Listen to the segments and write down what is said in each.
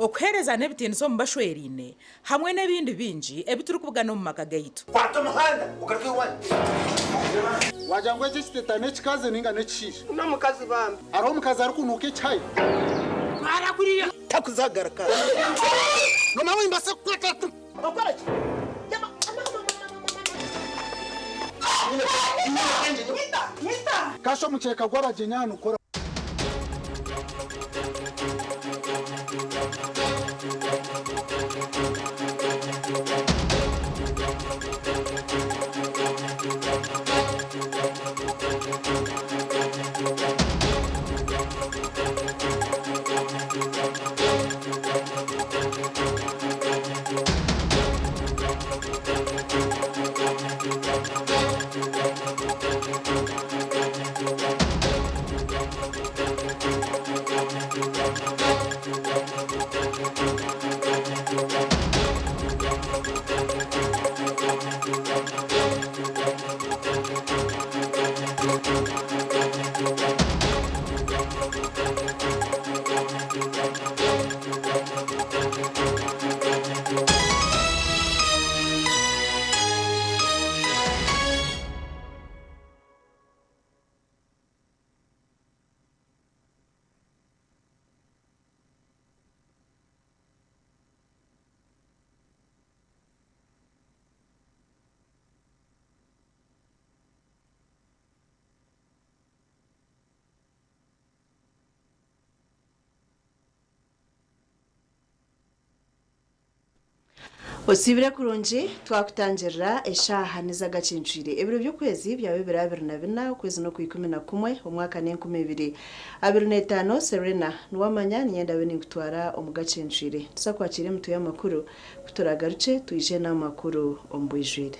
okuhereza n'ebitiniso mu bashwerine hamwe n'ebindi bingi ebituri kuvuga no mu maka gaitu. Kwata umuhanda ugaruke iwanyu. Wajangwe chiteta n'ekikaze ninga n'ekishisha. Uno mukazi bambi. Ari omukazi ari kunuka ecyayi. Mara kuriya. Takuzagaraka. Noma wimbase kwata. Bakora ki? Nita. Kasho mucheka gwabajenya hano ukora. Osibira kurungi twakutangirira eshaha n'izagacincire ebiro by'okwezi bya 2024 ukwezi no ku 11 omwaka n'2025 Serena Nuwamanya niyenda bene gutwara omugacincire tusakwakire mutu y'amakuru kuturagaruce tuyije n'amakuru ombwijire.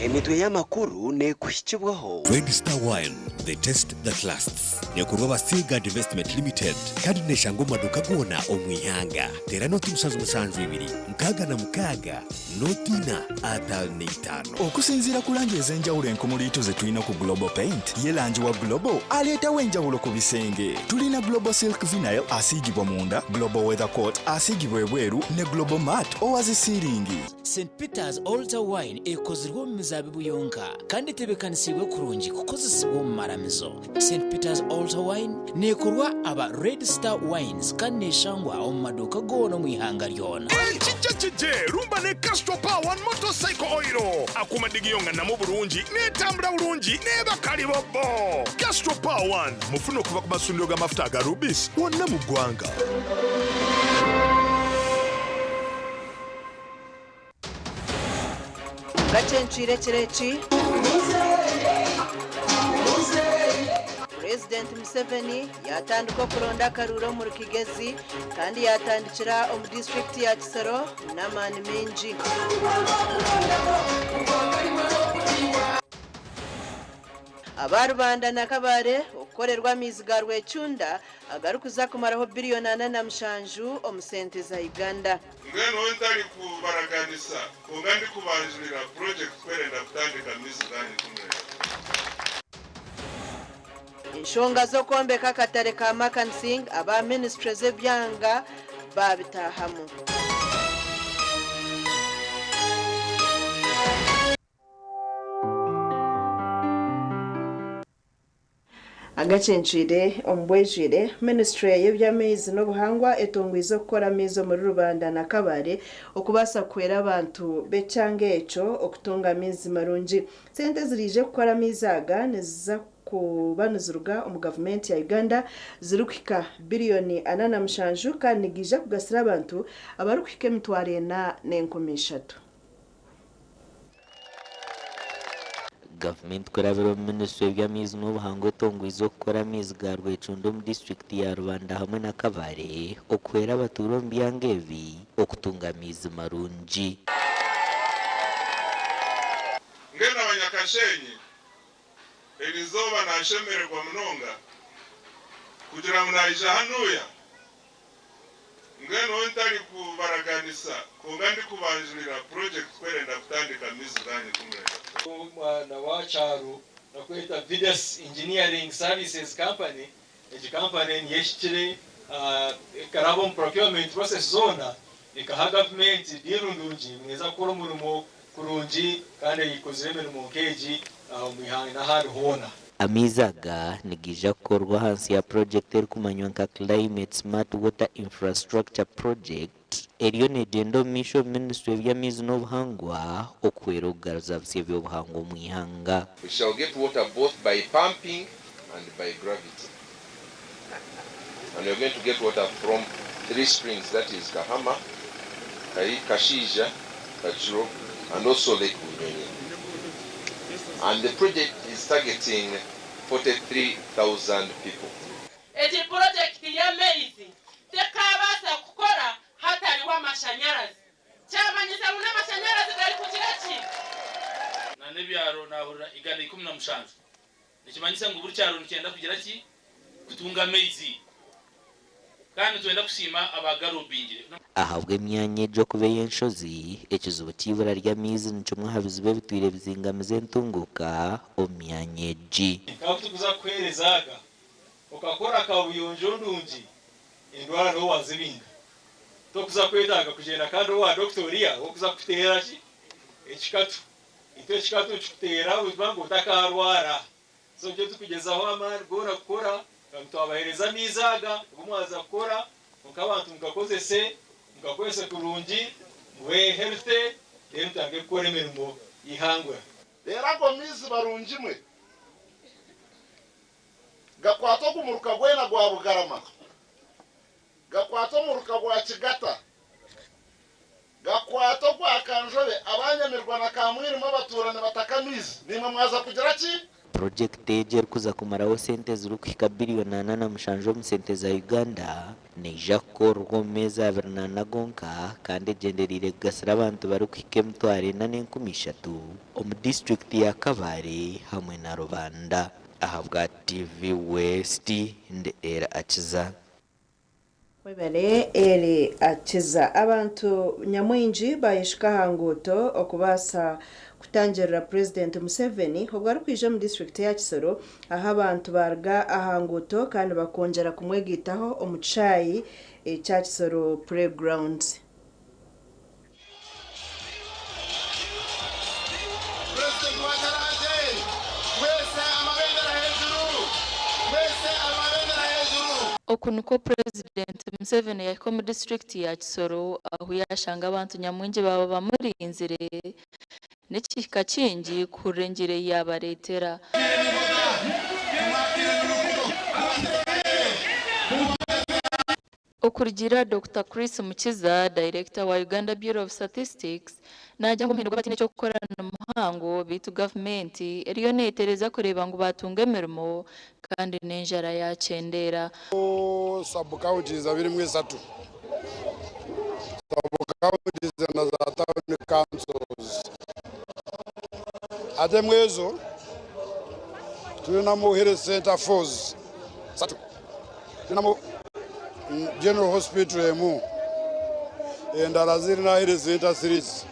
Emitwe y'amakuru ne kushikibwaho Red Star Wine, the taste that lasts. Nekurwa Basigard Investment Limited kandi neshango maduka gona omwihanga. Tera noti musanzu ibiri. Mukaga na mukaga notina atalne 5. Okusinzira kulangi ezenjawulo enkumulito ze tulina ku Global Paint. Ye langi wa Global aletawo enjawulo ku bisenge. Tulina Global Silk Vinyl asigibwa munda, Global Weather Coat asigibwa ebweru ne Global Matte owazisiringi. St. Peter's Altar Wine ekozirwa mu mizabibu yonka kandi tebekanisibwe kurungi kukozesebwa mu maramizo. St. Peter's Altar Wine nekorwa aba Red Star Wines kandi neshangwa mu maduka gono mu ihanga lyona. Chiche rumba ne Castro Power motorcycle oil akumadigiyonga na mu Burungi netambula bulungi neba kali bobo. Castro Power mufuno kuva ku masundiro ga mafuta ga Rubis wonna mu gwanga. Gacencire kirechi President Museveni yatandika kuronda karuro mu Rukigezi kandi yatandikira mu district ya Kisoro n'amani minji. Abarubanda na Kabare ukorerwa mizigarwe cyunda agarukuza kumaraho billion 4 omusente za Uganda. Ngeno ntari kubaraganisa kungandi kubanjirira project kwerenda kutandika mizigani kumwe. Inshonga zo kombeka katare ka Makansing aba ministry z'ebyanga babitahamu. Agacencire ombwejire ministry y'ebyamezi n'obuhangwa etongwizo gukora mizo muri Rubanda na Kabare okubasa kwera abantu becanga eco okutunga mizi marungi. Sente zirije gukora mizaga neza kubanuzurwa mu government ya Uganda zirukika billion 4 kandi gija kugasira abantu abarukike mitware na n'enkomeshatu. Government korabiro ministry y'amizi n'ubuhango tongwizo gukora mizi garwe cundo mu district ya Rwanda hamwe na Kabare okwera abaturo mbyangevi okutunga mizi marungi. Ngena abanyakashenyi elizoba nashemererwa munonga kugira ngo naija hanuya ngeno ntari kubaraganisa kungandi kubanjirira project kwerenda kutandika mizigani kumwe. Mwana wa Charu nakweta Vidas Engineering Services Company company yeshikire karabo procurement process zona ikaha government dirundunji mweza gukora umurimo kurungi kandi yikozere mu keji umihanga n'ahandi hona. Amizaga nigija korwa hansi ya project eri kumanywa nka Climate Smart Water Infrastructure Project eriyo negendo misho Ministry y'Amizi n'Obuhangwa okwerogaza bise by'obuhangwa omwihanga. We shall get water both by pumping and by gravity. And we are going to get water from 3 springs, that is Kahama, Kashija, Kachiro, and also Lake Bunyonyi. And the project is targeting 43,000 people. Eti project ya maize tekabasa kukora hatariwa mashanyarazi. Cyamanyisa una mashanyarazi gari kukirachi. Na nebyaro nahura igana 17. Nikimanyisa ngo buri cyaro nikenda kugira ki kutunga maize. Kandi twenda kusima abagarubingire. Ahabwe myanye jo kubeye nshozi ekizuba kibura ry'amizi nico mwahabizibe bitwire bizingamize ntunguka omyanye ji. Kabutu kuza kwerezaga ukakora kabuyonjo ndungi indwara no wazibinga. To kuza kwetaga kugenda kandi wa doctoria okuza kutera ki ekikatu. Ito ekikatu kutera ubango utakarwara. So cyo tukugezaho amani gora gukora mutabahereza mizaga kumwaza gukora mukabantu mukakozese mukakwese kurungi mwe healthy rero tange gukora imirimo ihangwe. Rero ako mizi barungi mwe gakwato kumuruka gwena gwa Bugarama, gakwato muruka gwa Kigata, gakwato kwa Kanjobe, abanyamirwa na Kamwirimo abaturane batakamizi nimwe mwaza kugira ki. Project ejer kuza kumaraho sente zirukika biliyoni 8 mu sente za Uganda neja korwa meza 2 gonka kandi genderire gasira abantu barukike mtware 8,300 mu district ya Kabare hamwe na Rubanda. Ahabwa TV West ndi era akiza webale eri akiza abantu nyamwinji bayishika hangoto okubasa kutangira President Museveni ubwo ari kwije mu district ya Kisoro aho abantu barga ahangoto kandi bakongera kumwegitaho omucayi cya Kisoro playgrounds. Okunuko President Museveni yako mu district ya Kisoro aho yashanga abantu nyamwinje baba bamurinzire n'ikika kingi kurengere yabaretera. Okurugira Dr. Chris Mukiza, Director wa Uganda Bureau of Statistics, najya ngo mpinduka batine cyo gukorana muhango bitu government eriyo netereza kureba ngo batunge mirimo kandi nenjara yacendera. Sub counties abiri mu 3. Sub counties na za town councils. Ate mwezo tuna mu health center force. Satu. Tuna mu General Hospital emu endala ziri na health center series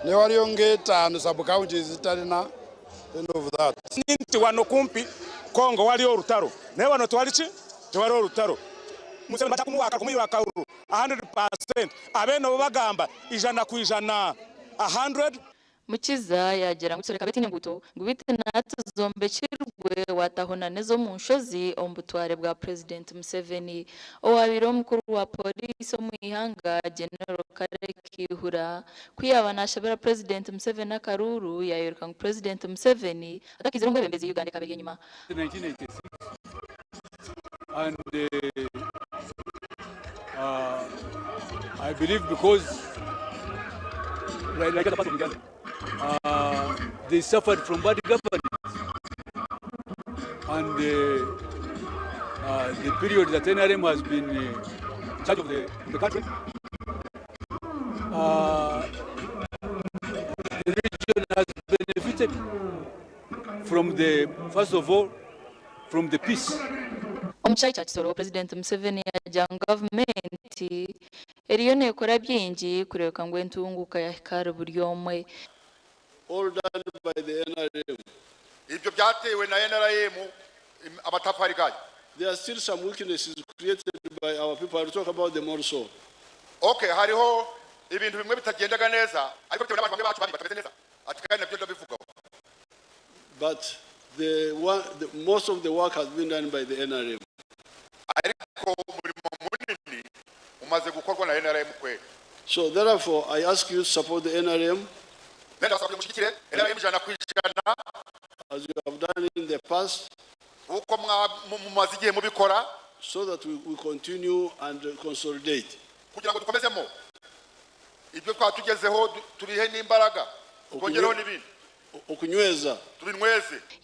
ne waliongeta no sub counties zitalina end of that nti wano kumpi Kongo wali orutaro ne wano twalichi twali orutaro musebe batakumuwaka kumuyiwa kauru 100% abeno bagamba ijana ku ijana 100. Mukiza yagera ngutsoreka betine nguto ngubite natu zombe kirwe watahona nezo mu nshozi ombutware bwa President Museveni owabiro mukuru wa police omwihanga General Karekihura kwiyabana shabera President Museveni akaruru yayoruka ngo President Museveni atakizira ngo bembezi Uganda kabiri nyuma 1986 and I believe because like the part of Uganda they suffered from bad governance, and the period that NRM has been in charge of the country, the region has benefited from first of all, from the peace. Omuchayi Kisoro President Museveni ya government eriyo nekora byingi kureka ngo entunguka ya hikara buri omwe. all done by the NRM. Ibyo byatewe na NRM amatafari gayo. There are still some weaknesses created by our people. I'll talk about them also. Okay, hariho ibintu bimwe bitagendaga neza ariko bitewe n'abantu bamwe bacu batameze neza. Atikanye nabyo ndabivuga. But most of the work has been done by the NRM. So therefore, I ask you to support the NRM as you have done in the past, so that we continue and consolidate.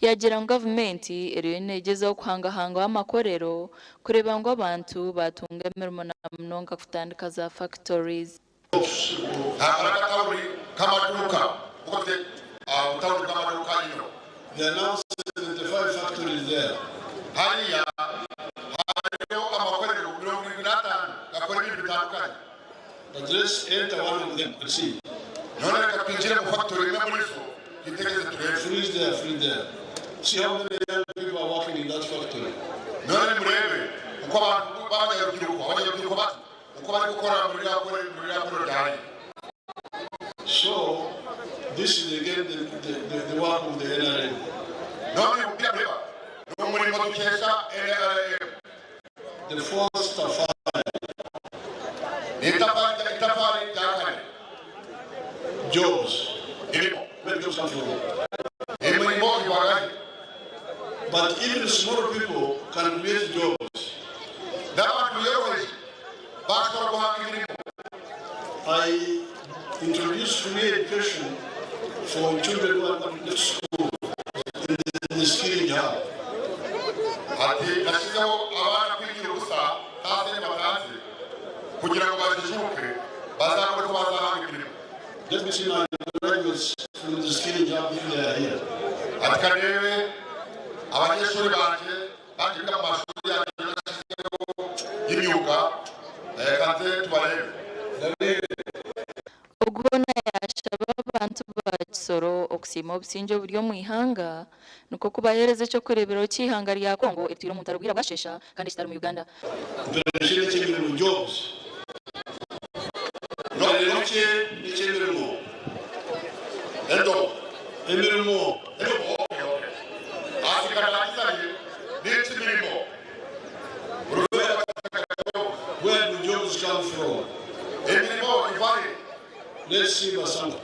yagira ngo gavumenti eriyo negezaho kuhangahangaho amakorero kureba ngo abantu batunga imirimo na mnonga kutandika za factories. There are now 75 factories there. But let's enter one of them and see. Freeze there. See how many young people are working in that factory. So, this is again the work of the NRM. The first jobs. Where jobs come from? But even small people can create jobs. I introduced free education for children who are not in school in the skilling hub. Let me see my graduates from the skilling hub if they are here. Ogona yashaba abantu bakisoro okusima obusinjo buryo mu ihanga nuko kubahereze cyo kurebero cy'ihanga rya Kongo etiro mu tarubwira bwashesha kandi kitari mu Uganda. Jobs. Where do jobs come from? Let's see Basanga.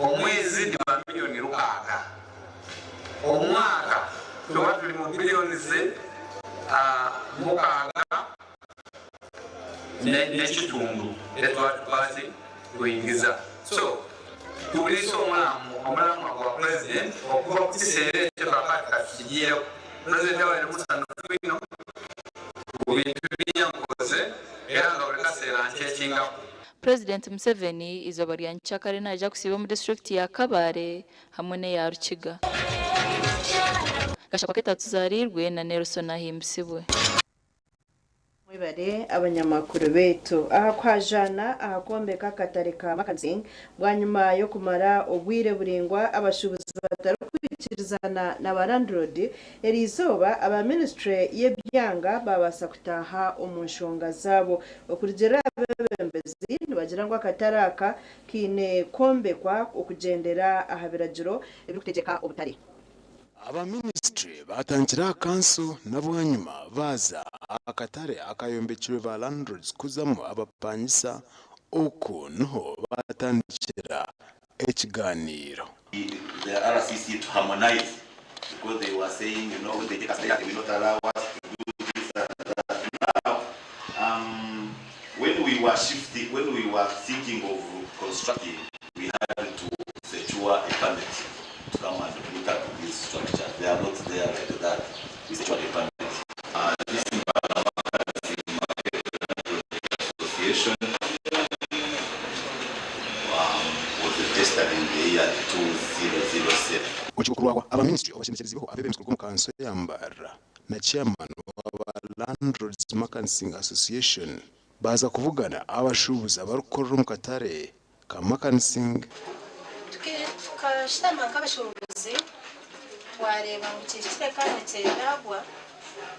Omwezi ni wa milioni rukaga. Omwaka tuwa tuli mu bilioni ze mukaga n'ekitundu etwatubasi kuyingiza. So tubulisa omulamu gwa president okuva ku kiseera ekyo kakati kakigiyeho. President awere musandufu ino ku bintu byankoze era nga buli kaseera nkyekingaku. President Museveni izoba rya Nchakare naja kusiba mu district ya Kabare hamwe ne ya Rukiga. Gashaka ketatu zarirwe na Nelson Ahimbisibwe. Mwibare abanyamakuru betu aha kwajana ahakombeka katare ka Makanzing bwanyuma yo kumara obwire buringwa abashubuzi batarukirizana na barandrodi erizoba aba ministry yebyanga babasa kutaha omunshonga zabo okurigera abembezi bagira ngo akataraka kine kombekwa okugendera ahabiragiro ebikutegeka obutari. Aba ministry batangira kanso nabwanyuma baza akatare akayombekirwe ba landlords kuzamu abapanyisa uko no batandikira ekiganiro. The RCC to harmonize because they were saying, you know, they take us there, they will not allow us to do this now. When we were thinking of constructing, we had to secure a permit to come and put up this structure. They are not there like that. We secured a permit. This association was registered in the year 2007. Uchikurwa aba ministry obashinzikiriziho abebemswe ku kanso yambara na chairman wa Landlords Makansing Association baza kuvugana abashubuza barukorera mu katare ka Makansing. Tukashitama kabashubuzi wareba mu kicire kandi cyeragwa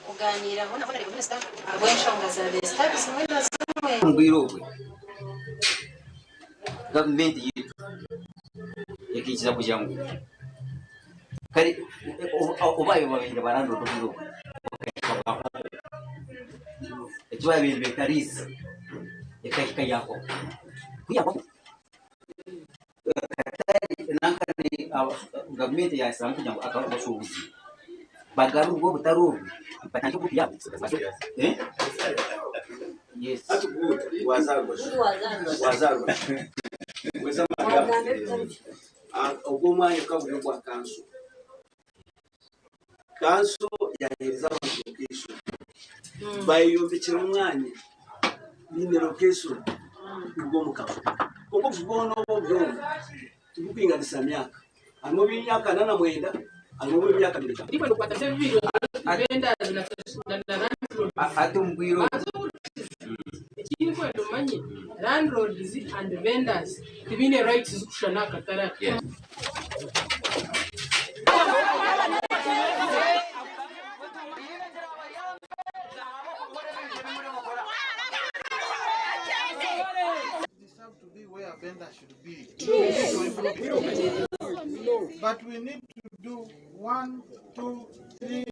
kuganira ho nabona rego minister abwenshonga za leta zimwe na zimwe ngwirogwe government yitu yakikiza kujangu kari obayo babinga barando ndobiro ejwa bibe karisa yakashika yako kuyako nakani government ya Islam kujangu akawa shubuzi bagaru bwo butarubu batangiye kubyabo yes wazarwa weza ubwo mwanya kabuye kwa kanso yahereza location bayombekera umwanya ni location ubwo mukafu kuko ubwono bwo tubupinganisa myaka harimo b'imyaka nana mwenda harimo b'imyaka 2 ndipo ndo kwata video vendors na atumbwiro chiko ndo manyi landlords and vendors tibine rights zikushana katara to be where vendors should be. But we need to do 1, 2, 3,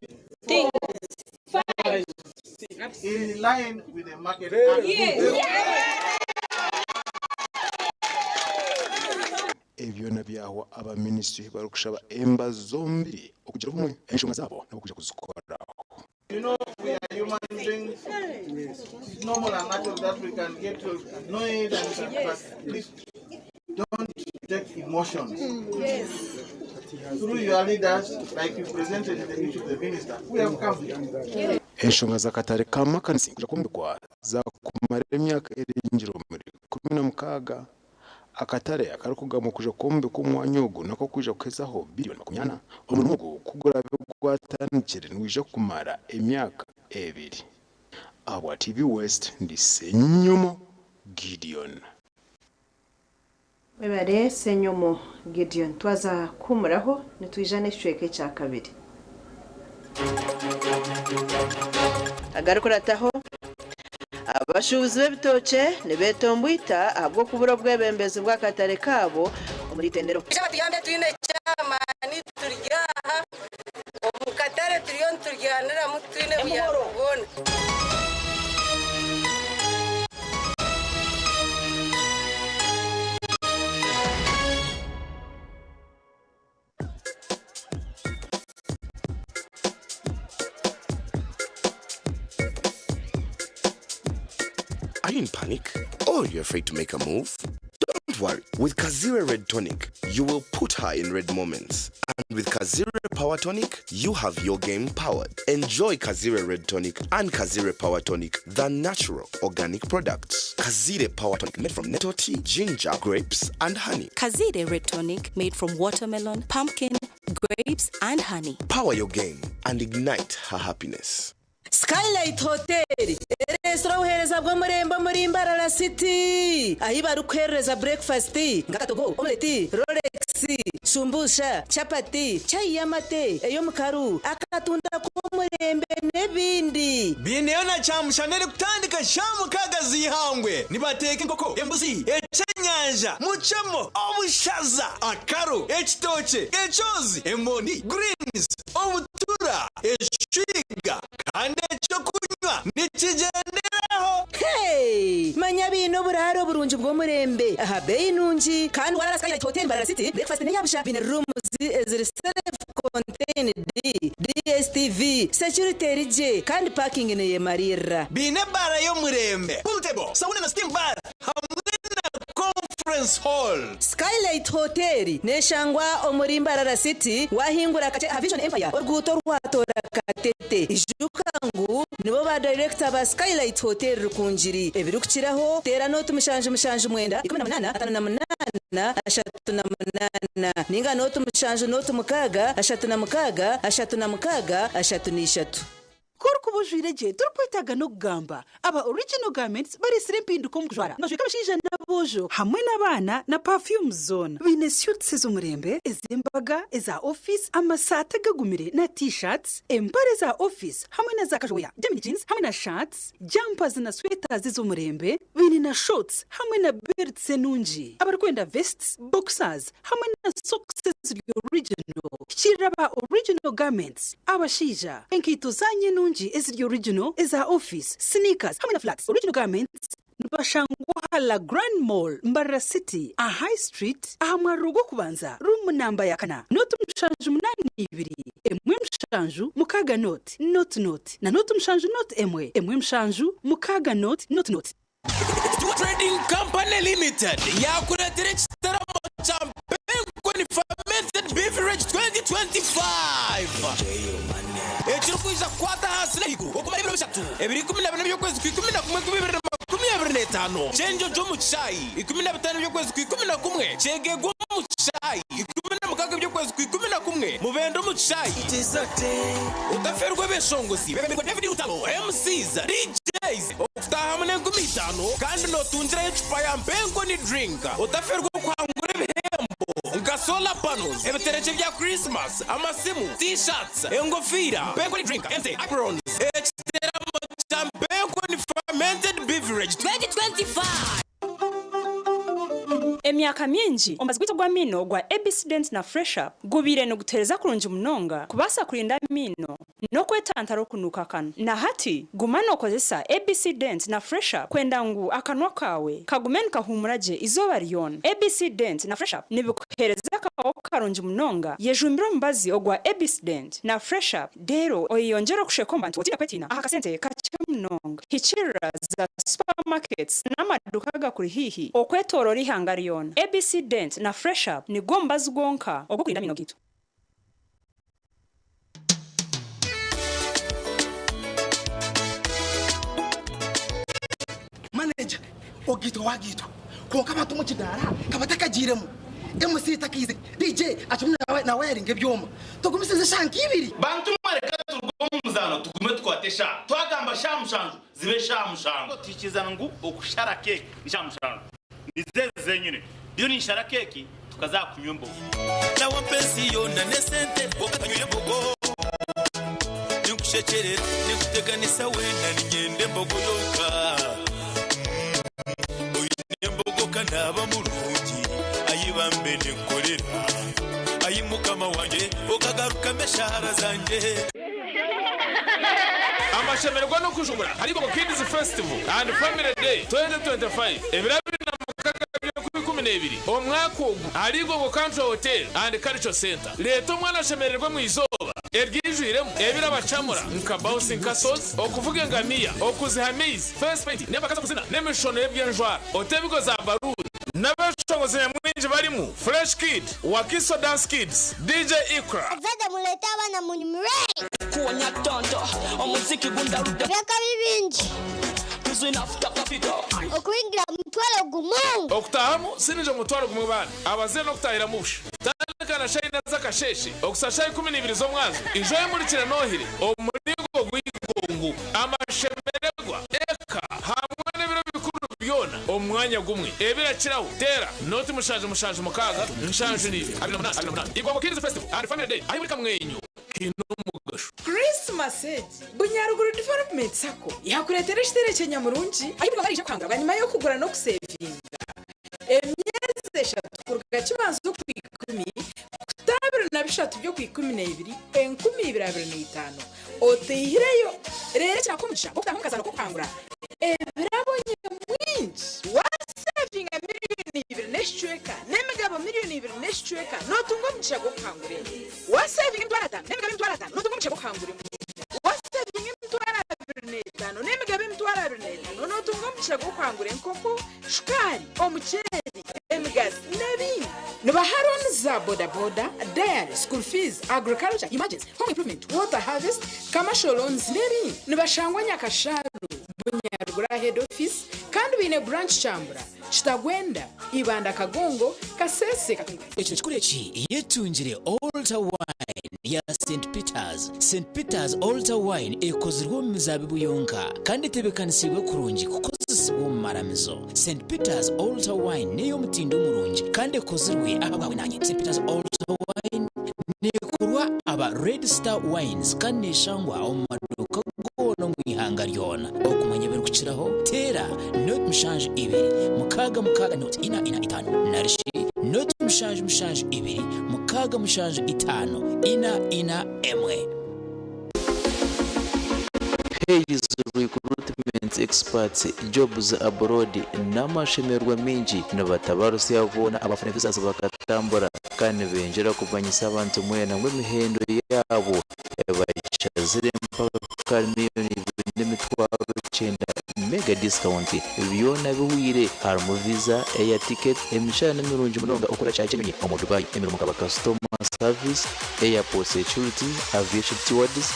4 things in line with the market. Ebyo nabyaho aba ministry barukushaba emba zombi okugira bumwe enshonga zabo nabo kuja kuzikoraho. You know, we are human beings. It's normal and natural that we can get annoyed and but please don't take emotions. Yes. Through your leaders, like you presented in the issue of the minister, we have come here. Enshonga za katare ka Makansing kuja kumbikwa za kumara emyaka eringiro muri 16 akatare akarukugamo kuja kombe ku mwanyugo nako kuja kukezaho billion 20 omuntu kugura bigwatanikire nwije kumara emyaka 2 abwa TV West ndi Senyomo Gideon. Webare Senyomo Gideon twaza kumuraho nitwijane shweke cya kabiri. Agarukurataho abashubuzi b'ebitoke nebetombwita ahabwo kubura bw'ebembezi bw'akatare kabo muri tendero. Cyatuyambe tuyine cyama ni turyaha omukatare turiyo turyanira mutwine buyarubona. Are you in panic? Or you're afraid to make a move? Don't worry. With Kazire Red Tonic, you will put her in red moments. And with Kazire Power Tonic, you have your game powered. Enjoy Kazire Red Tonic and Kazire Power Tonic, the natural organic products. Kazire Power Tonic made from nettle tea, ginger, grapes, and honey. Kazire Red Tonic made from watermelon, pumpkin, grapes, and honey. Power your game and ignite her happiness. Skylight Hotel restaurant uhereza bwo murembo muri Imbarara City ahi barukereza breakfast ngakatogo omelette Rolex shumbusha chapati chai yamate eyo mukaru akatunda ko murembe nebindi bineyo na chamushanere kutandika shamu kagazihangwe nibateke nkoko embuzi echenyanja muchamo obushaza akaru ekitoche echozi emoni greens obutura eshwiga kandi cyo kunywa nikigenderaho. Hey manya bino buraro burunji bwo murembe aha bei nunji kandi warara Skylight Hotel Imbarara City breakfast ne yabusha bine rooms is self contained DSTV security rije kandi parking ne yemarira bine bara yo murembe pool table sauna na steam bar hamwe na conference Conference Hall. Skylight Hotel neshangwa Omurimbarara City wahingura kache Vision Empire orguto rwatora katete ijukangu nibo ba director ba Skylight Hotel rukunjiri ebirukiraho tera no tumushanje mwenda 18 58 ninga no tumushanje no tumukaga 36 Kurku bujwireje turkwitaga no kugamba aba original garments bari sirempinduko mukujwara ngashika bashije nabojo hamwe nabana na perfume zone bine suits z'umurembe ezimbaga eza office amasata gagumire na t-shirts empare za office hamwe na zakajoya denim jeans hamwe na shirts jumpers na sweaters z'umurembe bine na shorts hamwe na belts nunji abarikwenda vests boxers hamwe na socks original kiraba original garments abashija enkito zanye nunji is the original is our office sneakers hamwe na flats original garments bashangwa la Grand Mall Mbarara City a High Street ahamwarugo kubanza room number yakana note mshanju 82 emwe mshanju mukaga note na note mshanju note emwe mshanju mukaga note Trading Company Limited yakuletere chitaramo cha Agacencwire fermented beverage 2025 echirukuiza kwata hasi lehiku okumara ibiro bishatu ebiri 12 byokwezi ku 11 chenjo jo muchayi 15 byokwezi ku 11 chegego muchayi 16 byokwezi ku 11 mubendo muchayi tizote utaferwe beshongozi bebemirwa David Utalo MCs DJs utahamune 15 kandi no tunjira echupa ya mpengo ni drink utaferwe kwangure behembo ngasola panos ebitereche bya Christmas amasimu t-shirts engofira mpengo ni drink MC aprons exteramo mpengo ni fermented beverage 2025 Emyaka mingi omaze gwito gwa mino gwa Agacencwire na Fresh Up gubire no gutereza kurunja munonga kubasa kurinda mino no kwetantara kunuka kana na hati gumano kozesa Agacencwire na Fresh Up kwenda ngu akanwa kawe kagumeni kahumuraje izoba riona Agacencwire na Fresh Up nibikuhereza kawo karunja munonga yejumbiro mbazi ogwa Agacencwire na Fresh Up dero oyongera kushekomba nti kwetina akasente munonga hichira za supermarkets n'amaduka gakuri hihi okwetorora ihangariona Agacencwire na Fresh Up ni gomba zgonka okukurinda mino gitu manager ogito wagito konka abantu mu kidara kabatakagiremo MC takize DJ achumna na wiring ebyoma tugumisize shanki ibiri bantu mareka turgomuzano tugume twatesha twagamba shamushanju zibe shamushanju tikizana ngu okushara cake nishamushanju nizeze nyine iyo ni shara cake tukazakunyumbo na wapenzi yona nesente okanyure bogo nikushecherera nikuteganisa wenda ningende mbogoyoka oyimbogoka naba mulungi ayibambe nekorera ayimukama wanje okagaruka meshara zanje amashemerwa no kujumbura ariko mu Kids Festival and Family Day 2025 ebirabina mukaga byo ku 12 omwaka ugu ariko mu Country Hotel and Culture Center leto mwana shemererwa mu izoba ergijwiremo ebirabacamura nka bouncing castles okuvuga ngamiya okuzihamizi first paint nebakaza kuzina nemishono y'ebyenjwara otebigo za baruni n'abashongozi nyamwinji barimu Fresh Kid Wakiso Dance Kids DJ Ikra Zada muleta abana mu mure kuonya tonto omuziki gundaruda reka bibinji tuzina after kafika okuingira mutwalo gumu okutahamu sinije mutwalo gumu bana abaze no kutahira mushi kana shayina zakasheshe okusashaye 12 zo mwazo ijoye muri kira nohire omurigo gwigongu amashemererwa eka hamwe n'ibiro bikuru byona omwanya gumwe ebiraciraho tera noti mushaje mukaga nshaje nibi 28 igwa mu Kids Festival and Family Day ayi muri kamwenyu kino mugasho Christmas bunyaruguru development sako yakuretera ishitereke nyamurungi ayibwa marije kwanga nyuma yo kugura no kusevinga emyeze eshatu kuruga kibanzo kwikumi kutabira na bishatu byo kwikumi na 2 1225 otehireyo rero cyakomusha okutangazana ko kwangura ebirabonye mwinji wasevinga miliyoni 2 neshweka nemigabo miliyoni 2 neshweka notungo mchago kwangure wasevinga ntwarata nemigabo ntwarata notungo mchago kwangure wasevinga ntwarata 2 nemigabo ntwarata 2 notungo mchago kwangure nkoko shukari omucheri emigabo boda boda, dairy, school fees, agriculture, emergency, home improvement, water harvest, commercial loans n'ebindi nibashangwa Nyakasharu Bunyaruguru head office kandi bine branch Chambura Kitagwenda Ibanda Kagongo Kasese ekyo kikureki yetungire Altar Wine ya St. Peters. St. Peters Altar Wine ekozirwe mu mizabibu yonka kandi tebekanisibwe kurungi kukozesibwa mu maramizo. St. Peters Altar Wine neyo mutindo murungi kandi ekozirwe abawe nanye. St. Peters Altar Wine nekorwa aba Red Star Wines kandi neshangwa mu maduka gono mu ihanga lyona. Okumanya berukiraho tera note mushange ibiri mukaga note ina itano narishi note mushange ibiri mukaga mushange itano ina emwe. Hayes recruitment experts jobs abroad n'amashemerwa mingi n'abatabarusi yabona abafana visas bakatambura kandi benjera kubanyisa abantu mwena mw'imihendo yabo bachazire mpaka miliyoni 2.9 mega discount byona bihuire harimo visa air ticket emishana mirungi munonga okora cyane mu Dubai emirimo kaba customer service airport security aviation stewards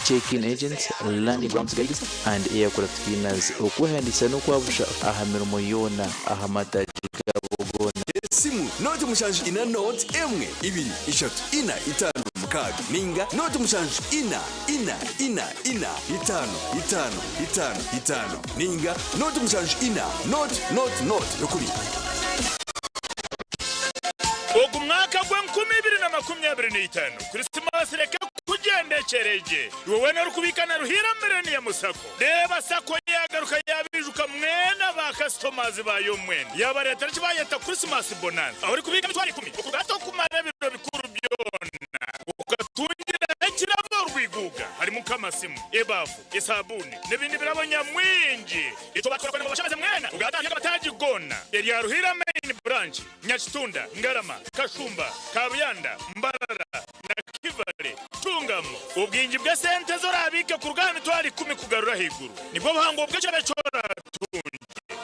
check-in agents landing grounds guides and aircraft cleaners okuhandisa no kwabusha ahamirimo yona ahamataji gabogona simu note mushanji ina note emwe ibiri ishatu ina itanu mukaga ninga note mushanji ina itanu ninga note mushanji ina note yokuri ogumwaka gw'2025 Christmas reka kugendekereje wowe no rukubikana ruhira mbere ya musako reba sako yagaruka yabijuka mwena ba customers bayo mwena yaba leta kibayeta Christmas bonanza aho rikubika mitwari 10 ukugato kumara biro bikuru byona ugatungira kirabo rwiguga hari mu kamasimu ebafu isabuni n'ibindi birabanya mwingi icyo bakora ko bashabaze mwena ugatanga abataji gona ya ruhira main branch Nyakitunda Ngarama Kashumba Kabuyanda Mbarara na Kivale Tungamo ubwingi bwa sente zo rabike ku rugano twari 10 kugarura higuru nibwo buhango bw'ejo becora tungi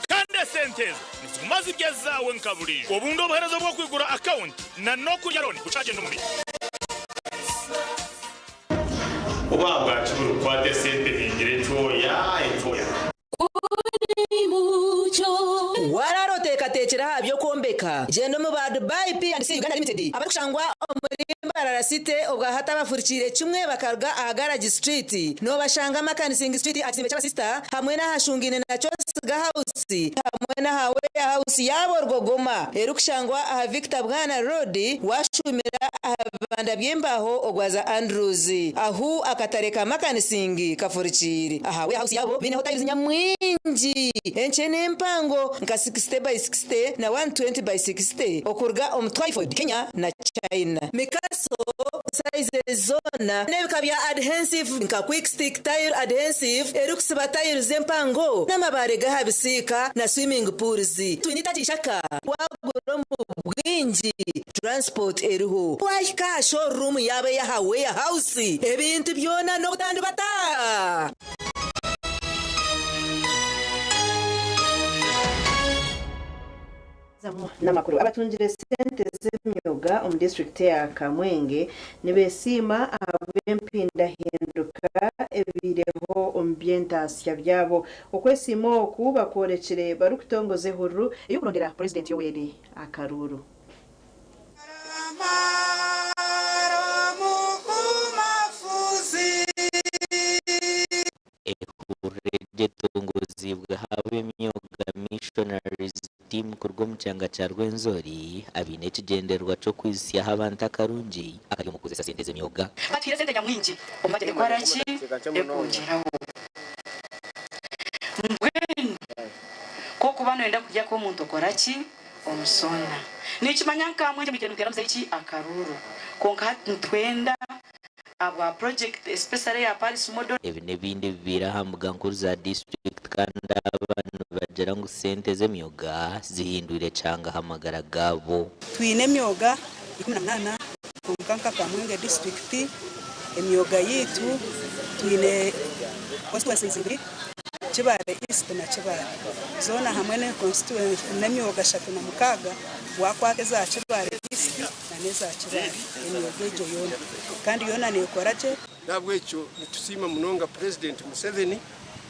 kandi sente nizumaze byazawe nkaburije ubundo buherezo bwo kwigura account na no kurya loni gucaje n'umuri ubabwa kiburu kwa desente bingire toya wararoteka tekera habyo kombeka gendo mu ba Dubai P&C Uganda Limited abakushangwa muri Mbarara City ubwa hata bafurikire kimwe bakarga ahagarage street no bashanga Makanising Street atsimbe cyaba sister hamwe na hashungine na Chosiga House hamwe na hawe house yabo rwogoma erukushangwa aha Victor Bwana Road washumira abanda byembaho ogwaza Andrews ahu akatareka Makanising kafurikire aha we house yabo bine hotels nyamwingi enchene mpango nka 60 by 60 na 120 by 60 okurga Twyford Kenya na China mikaso size zona nebikabya adhesive nka quick stick tire adhesive erukusiba tire zempango namabare gahabisika na swimming pools tunita chishaka waguro mu bwingi transport eriho washika showroom yabe ya hawe house ebintu byona no kutandibata n'amakuru abatungire sente z'imyuga mu district ya Kamwenge nibesima abempinda hinduka ebireho ombyentasi byabo okwesimo kuba korekere barukutongoze huru iyo kurondera president Yoweri Akaruru tongozi bwahawe imyuga missionaries team kurwo mu cyanga cya Rwenzori abine kigenderwa cyo kwisiya abantu akarungi akari mu kuzesa sente z'imyuga batire sente nyamwingi omagere kwaraki ekugiraho mbweni koko bano enda kujya ko umuntu koraki omusona nikimanya nkamwe cy'ibintu bikera muzeki Akaruru konka twenda aba project especially ya Paris model ebine bindi birahambuga nkuru za district kandi abantu bagera ngo sente z'imyuga zihindurire cyanga hamagara gabo twine myuga 18 kunkanka Kamwenge district emyuga yitu twine constituencies ibiri Kibale East na Kibale zona hamwe ne constituency na myuga 36 wakwake za Kibale East na neza kibali emyoga egyo yona kandi yona nekora gye nabwo ekyo netusiima munonga President Museveni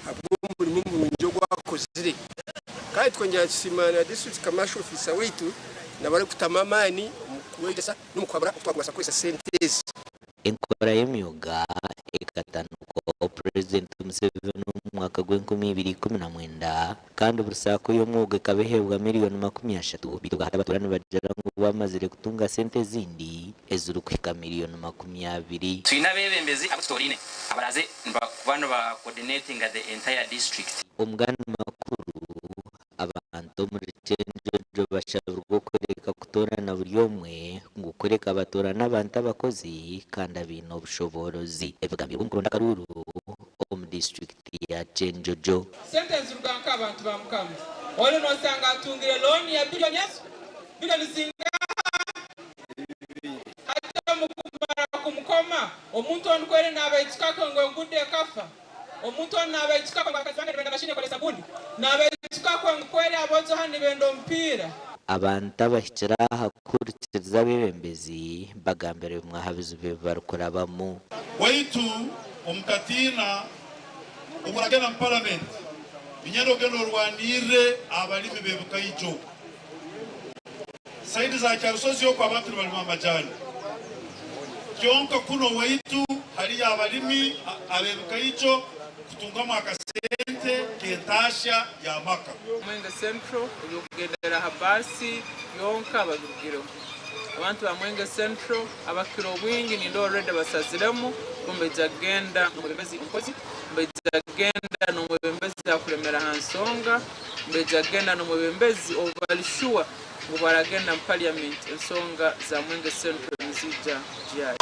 habw'omulimo omulungi ogwakozire kandi twongera tusiima na District Commercial Officer waitu nabali kutama amaani okuwegesa n'omukwabura okutwagwasa kwesa sente ezi enkora y'emyoga ekatanuko President Museveni mu mwaka gw'2019 kandi obusaako y'omwoga ekabehebwa miliyoni 30 bituga hata abaturani bajara ngo bamazire kutunga sente ezindi eziri kuhika miliyoni 20. Tuyina bebembezi abatorine abaraze bano ba coordinating the entire district. Omugani makuru abantu muri cyenjo bashabirwa kureka kutorana buri omwe ngo kureka abatorana abantu abakozi kandi abino obushoborozi ebigambye bw'umuronda karuru mu district ya Chenjojo. Sente z'uruganka abantu bamukama oli nosanga atungire loan ya billion zinga hata mukumara kumukoma omuntu onkwere nabayitsikako ngo ngude kafa omuntu nabayitsikako ngo akazanga nibenda mashine kolesa bundi nabayitsikako nkwere abozo hani benda ompira abantu abahikira hakurikiriza bebembezi bagambere mwahabizu bebarukurabamo waitu omutatina umuragana mu parliament binyarogeno rwanire abalimi bebuka yijo saidi za cyarusozi yo kwa bantu bali mu majani kyonka kuno waitu hari abalimi abebuka yijo kutungamo akasente ketasha ya maka Mwenga Central ugendera habasi yonka babirugiro abantu ba Mwenga Central abakiro wingi ni ndo already basaziremo kumbe jagenda n'umubembezi umukozi kumbe jagenda n'umubembezi akuremera hansonga kumbe jagenda n'umubembezi obalishua ngo baragenda mu parliament ensonga za Mwenga Central nizija jya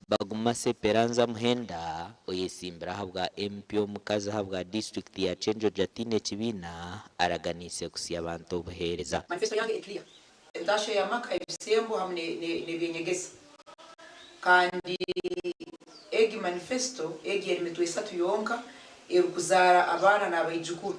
baguma seperanza muhenda oyesimbira habwa MP omukazi habwa district ya Chenjo Jatine Kibina araganise kusiya abantu obuhereza manifesto yange eclear ndasho ya maka ebisembo hamwe nebyenyegesa kandi egi manifesto egi emitwe 3 yonka erukuzara abana nabayijukuru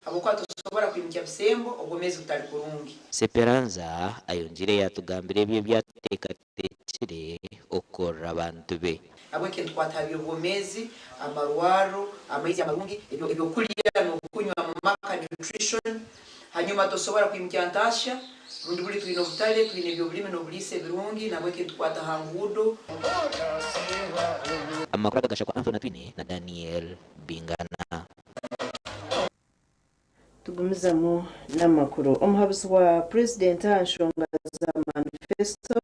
abokwa tusobora kwimukya bisembo ogomezi utali kurungi seperanza ayongire yatugambire bye byatekatekire okora abantu be abweke twatabiye ubomezi amarwaro amaizi amarungi ebyo kulira no kunywa mu maka nutrition hanyuma tusobora kwimukya ntasha bundi buli twino butale twine byo bulime no bulise birungi nabweke twata hangudo amakuru agashakwa Anthony Twine na Daniel Bingana. Tugumizamo n'amakuru omuhabuzi wa president anshonga za manifesto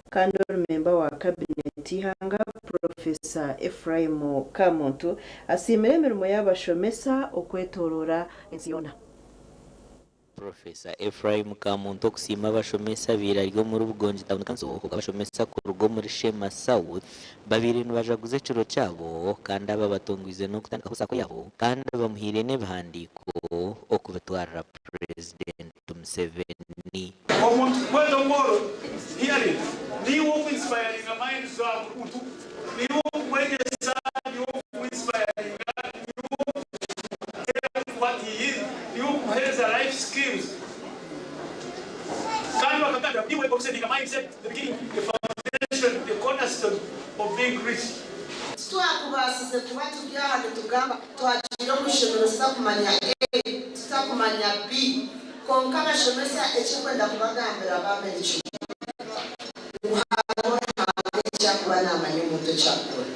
kandi member wa cabinet ihanga Professor Ephraim Kamuntu asimira emirimo y'abashomesa okwetorora ensiyona. Professor Ephraim Kamuntu okusima abashomesa biraryo muri Bugonji Town Council abashomesa ku rugo muri Shema South babiri nibajaguze kiro cyabo kandi aba batongwize no kutandika kusako yabo kandi bamuhire nebahandiko okubatwara President Museveni. Omuntu kwenda ngoro hearing niwo inspiring mind za umuntu niwo kwegesa niwo inspiring what he is niwo kuhereza life skills kandi wakataka niwo obsessing mindset the beginning the foundation the cornerstone of being rich. Twakubasize kuba tubyahane tugamba twakira mushemero sakumanya A sakumanya B konka bashemesa ekikwenda kubagambira abamenye cyakubana amanye muto cyakora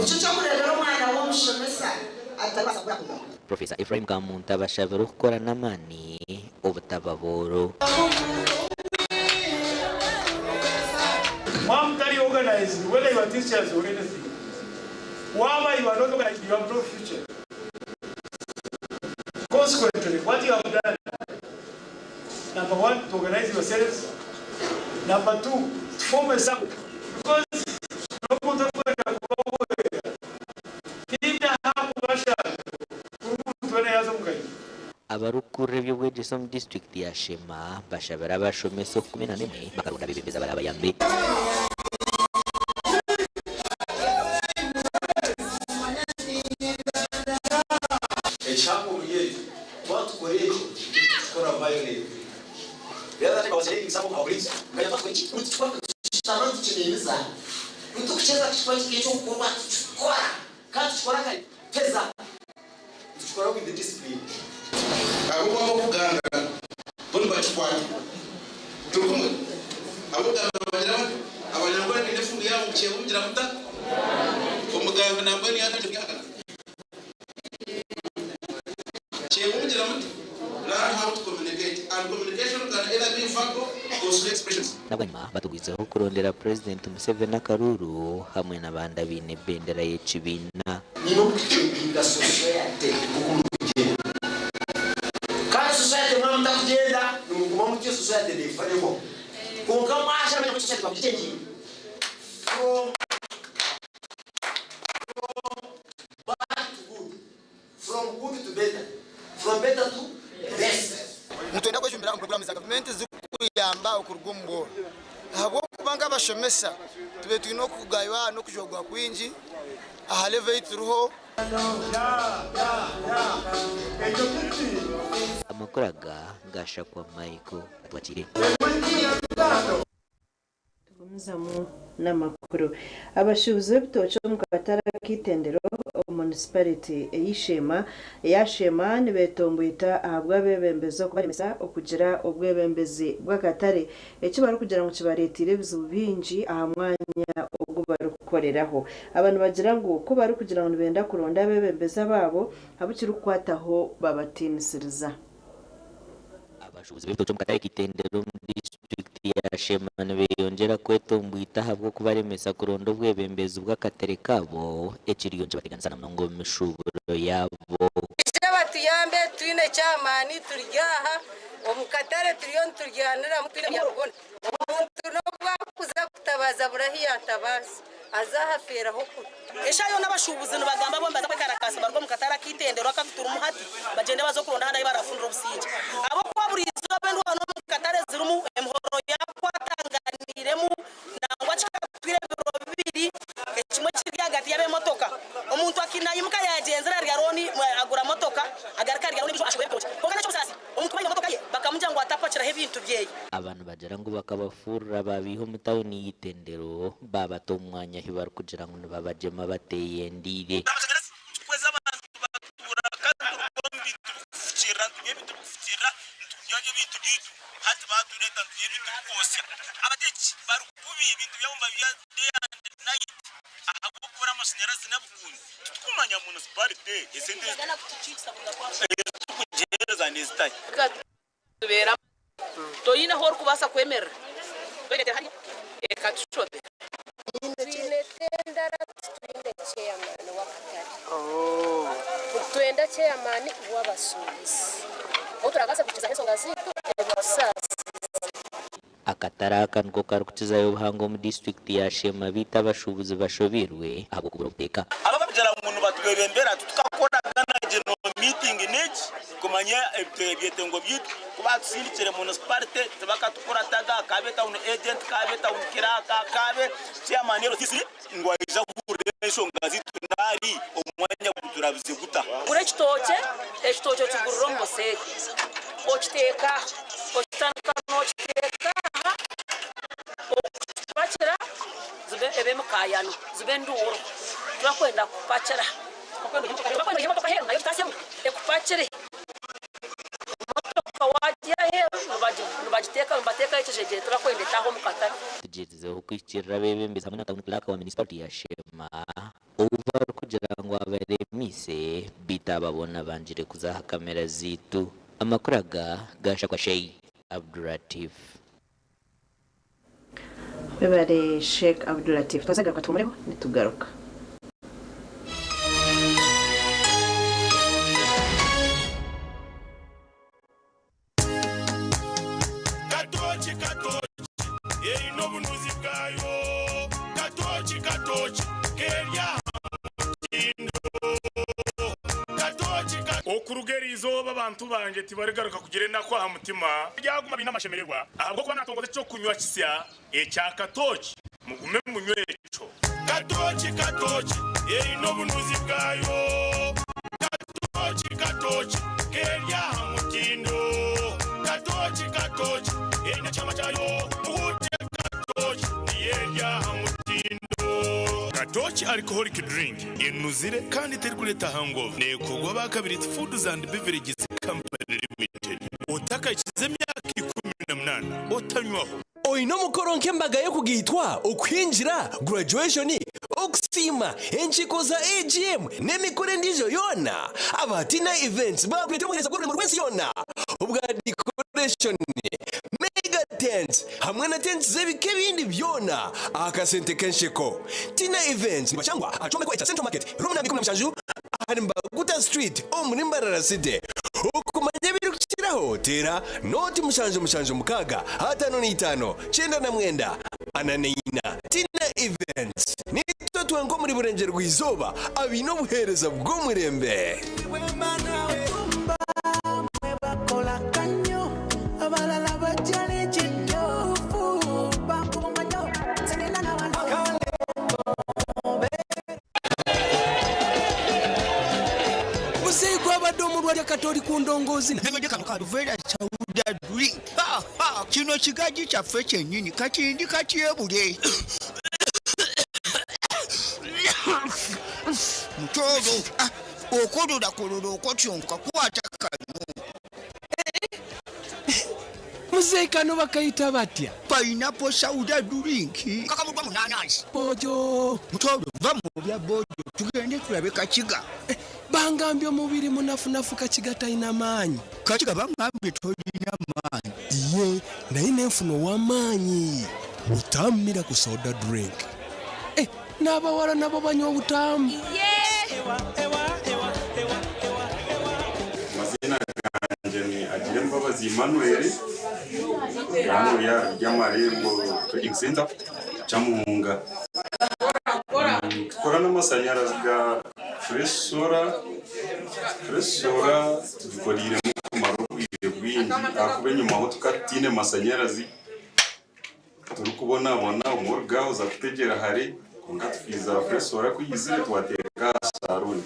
icyo cyo kurera umwana wo mushemesa atabasa kuyakuba. Professor Ephraim Kamuntu abashabira gukora namani obutababoro Mom, that you organize, whether you are teachers or anything, why you are not organized, you have no future. Consequently, what you have done, number one, to organize yourselves. Number two, to form a circle. Because abarukure byo bw'ejo mu district ya Shema bashabira abashomesa 11 bakarunda bibembeza barabayambe. Echapo ye twatukoreye tukora violate. Yada kwa saying some ukichukua kushitana tucheneza mtu kucheza kichwa kicho kukorwa tukora kandi tukora kai peza tukora with the discipline abo kwa kuganga boni bachikwati tukumwe abo gamba abanyarwanda ni nefungu yabo mukiye mugira muta umuganga nabwo ni yakaje byaka kiye mugira muta learn how to communicate and communication can either be verbal or slow expressions. N'abanyuma batugwizeho kurondera President Museveni Akaruru hamwe n'abandi bine bendera y'ekibina niyo kwiga society ukugenda kandi society mwana ndakugenda n'umuguma mu cyo society nifanyemo konka mwasha mu society bakitengi from good to better, from better to best. Mutenda kwejumbira mu program za government zikuyamba okurugumbo ahabo kubanga bashomesa tube twino kugaywa no kujogwa kwinji aha level ituruho amakuraga ngasha kwa Michael atwakire Muzamu n'amakuru abashubuzi b'ibitoki mu katara kitendero municipality yashema nibetombuita ahabwa bebembezo kubaremesa okugira obwebembezi bw'akatare ekibaro kugira ngo kibaretire bizubu bingi aha mwanya ubwo bari gukoreraho abantu bagira ngo ko bari kugira ngo nibenda kuronda bebembeza babo abukiri kwataho babatinisiriza abashubuzi b'ibitoki mu katara kitendero yashema nibeyongera kwetombuita ahabwo kubaremesa kuronda obwebembezi bw'akatare kabo ekiriyonje bateganisa na ngo mishuburo yabo batuyambe twine cyamani turyaha omukatare turiyo turyanira mutine nyarugona umuntu no kwakuza kutabaza burahiya tabaza azahafera hoko eshayo n'abashubuzi nibagamba bomba zabakarakasa barwo mukatara kitendero akafitura umuhati bagende bazo kuronda hana barafundira obusinje abo kwaburizo bendo hano mukatare zirumu emhoro yakwatanganiremu nangwa kikatwire biro bibiri ekimwe kiri hagati yabe motoka omuntu akinayimuka yagenzera ryaroni agura motoka agarika ryaroni bisho ashoboye bitoki kokana cyo sasi omuntu bayi motoka ye bakamuja ngo atapakira hebintu byeye abantu bagira ngo bakabafurura babiho mutawuni yitendero babato umwanya hibar kugira ngo babajema bateye ndire kweza abantu batura kandi urumbi tukufukira ngebitu kufukira ntuyaje bintu ditu hati batureta ndiri tukosya abateki barukubi ibintu byabumba bya day and night ahabo kubara amashanyarazi nabukundi tukumanya municipality esende kugereza nezitaye tubera toyina hor kubasa kwemera begete hari ekatushode twinetendara twine chairman w'akatare twenda chairman w'abasubizi aho turagasa kukiza nsonga zitu ebusasa akatara kanko karukukizayo buhango mu district ya Shema bita abashubuzi bashobirwe abo kubuteka abakabijara umuntu batwebembera tukakora gana geno meeting neji kumanya ebyete ngo byitu kuba tsindikire municipality tabaka tukora taga kabeta un agent kabeta un kiraka kabe chairman yero tisi ngo aja kuresho ngazitu ndari omwanya kuturabize guta kure ekitoke kigururombo se okiteka okitandika n'okiteka okipakira zibe ebe mukayano zibe nduro turakwenda kupakira turakwenda imotoka hero nayo tutasemu ekupakire imotoka wagira hero nubateka ekijeje turakwenda etaho mukatare tugezeho kwikirira bebembeza hamwe na town clerk wa municipality ya Shema uva kugira ngo abaremise bitababona banjire kuzaha kamera zitu amakuraga gasha kwa Sheikh Abdulatif bebare Sheikh Abdulatif twazagaruka tumureho nitugaruka okurugerizo babantu banje tibarigaruka kugire nako ha mutima byaguma binamashemererwa ahubwo kuba natongoze cyo kunywa kisya ecya katoki mugume munywecho katoki no bunuzi bwayo katoki kerya mutindo katoki ene chama chayo uje Katochi alcoholic drink enuzire kandi terkuleta hangover nekogwa bakabiri Foods and Beverages Company Limited. Otaka ikize myaka 18 otanywaho. Oino mukoronke mbaga yo kugitwa okwinjira graduation okusima enchiko za AGM nemikore ndijo yona abatina events bakwete mugereza kuri mu rwensi yona ubwa decoration mega tents hamwe na tents zebike bindi byona akasente kenshiko tina events nibachangwa achome kwa Central Market room na 17 ahari Mbaguta Street omurimbarara city ukumanye birukiraho tera noti mushanjo mukaga hatano ni 5 chenda na mwenda ananeina tina events nito twango muri burengero rwizoba abino buhereza bwo murembe Wali katoli kundongozi nabyo kakavera chawuda drink kino kigaji cha feche nyini kati ndi kati ebule mtozo okododa kololo okotyonka kwata kanu muzeka no bakaita batya pineapple soda drink kakamudwa munanasi bojo mtozo vamu bya bojo tugende tulabe kakiga bangambye omubiri munafunafu kachigata ina manyi kachiga bangambye tolina manyi iye naye nenfuno w'amanyi butamira ku soda drink n'abawala nabo banywa obutamu mazina ganje ni Agire Mbabazi Emmanuel hano ya Marembo Trading Center Chamunga tukora n'amashanyarazi ga fresh solar dukorire mu marubire bwingi akube nyuma ho tukatine amashanyarazi turi kubona umurgaho za kutegera hari ngatufiza fresh solar kuyizire twateka saruni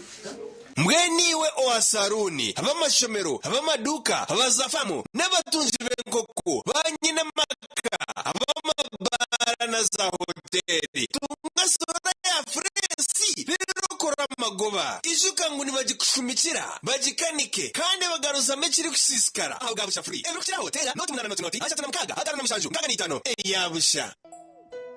mweniwe owa saruni abamashomero abamaduka abazafamu n'abatunzi b'enkoko banyina maka abamabara na za hoteli tunga soda ya fresi rero kora magoba ijuka nguni bagikushumikira bagikanike kandi bagaruza mekiri kusisikara aho gabusha free elukira hotela noti munana noti acha tunamkaga hatana namushanju ngaga ni 5 yabusha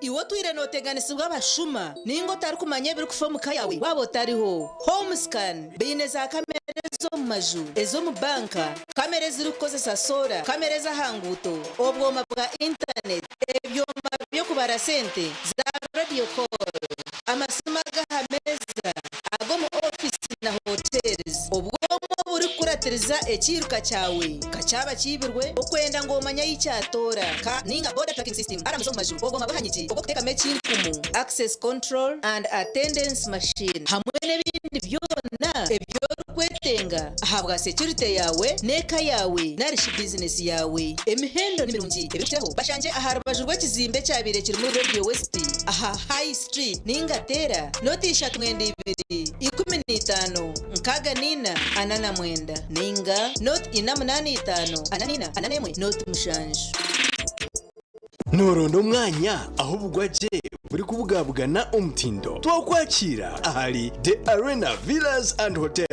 iwo twire noteganisibwa abashuma ningo tari kumanye biri kufa mukayawe wabo tariho home scan bine za kamera zo mu maju ezo mu banka kamera ziri kukozesa sola kamera za hanguto obwoma bwa internet ebyoma byo kubara sente za radio call amasima gahameza ago mu office na hotels obwoma buri kurateriza ekiruka cyawe kacaba kibirwe okwenda ngomanya y'icyatora ka ninga border tracking system aramuzo mu maju obwoma bahanyiki okuteka machine kumu access control and attendance machine hamwe n'ibindi byona ebyo kwetenga ahabwa security yawe neka yawe narishi business yawe emihendo nimirungi ebikiraho bashanje aharabajurwe kizimbe cyabire kiri muri Radio West aha High Street ningatera notisha 2215 nkaga nina anana mwenda ninga not ina 85 ananina ananemwe not mushanju Norondo mwanya aho bugwaje buri kubugabugana umtindo twakwakira ahari The Arena Villas and Hotel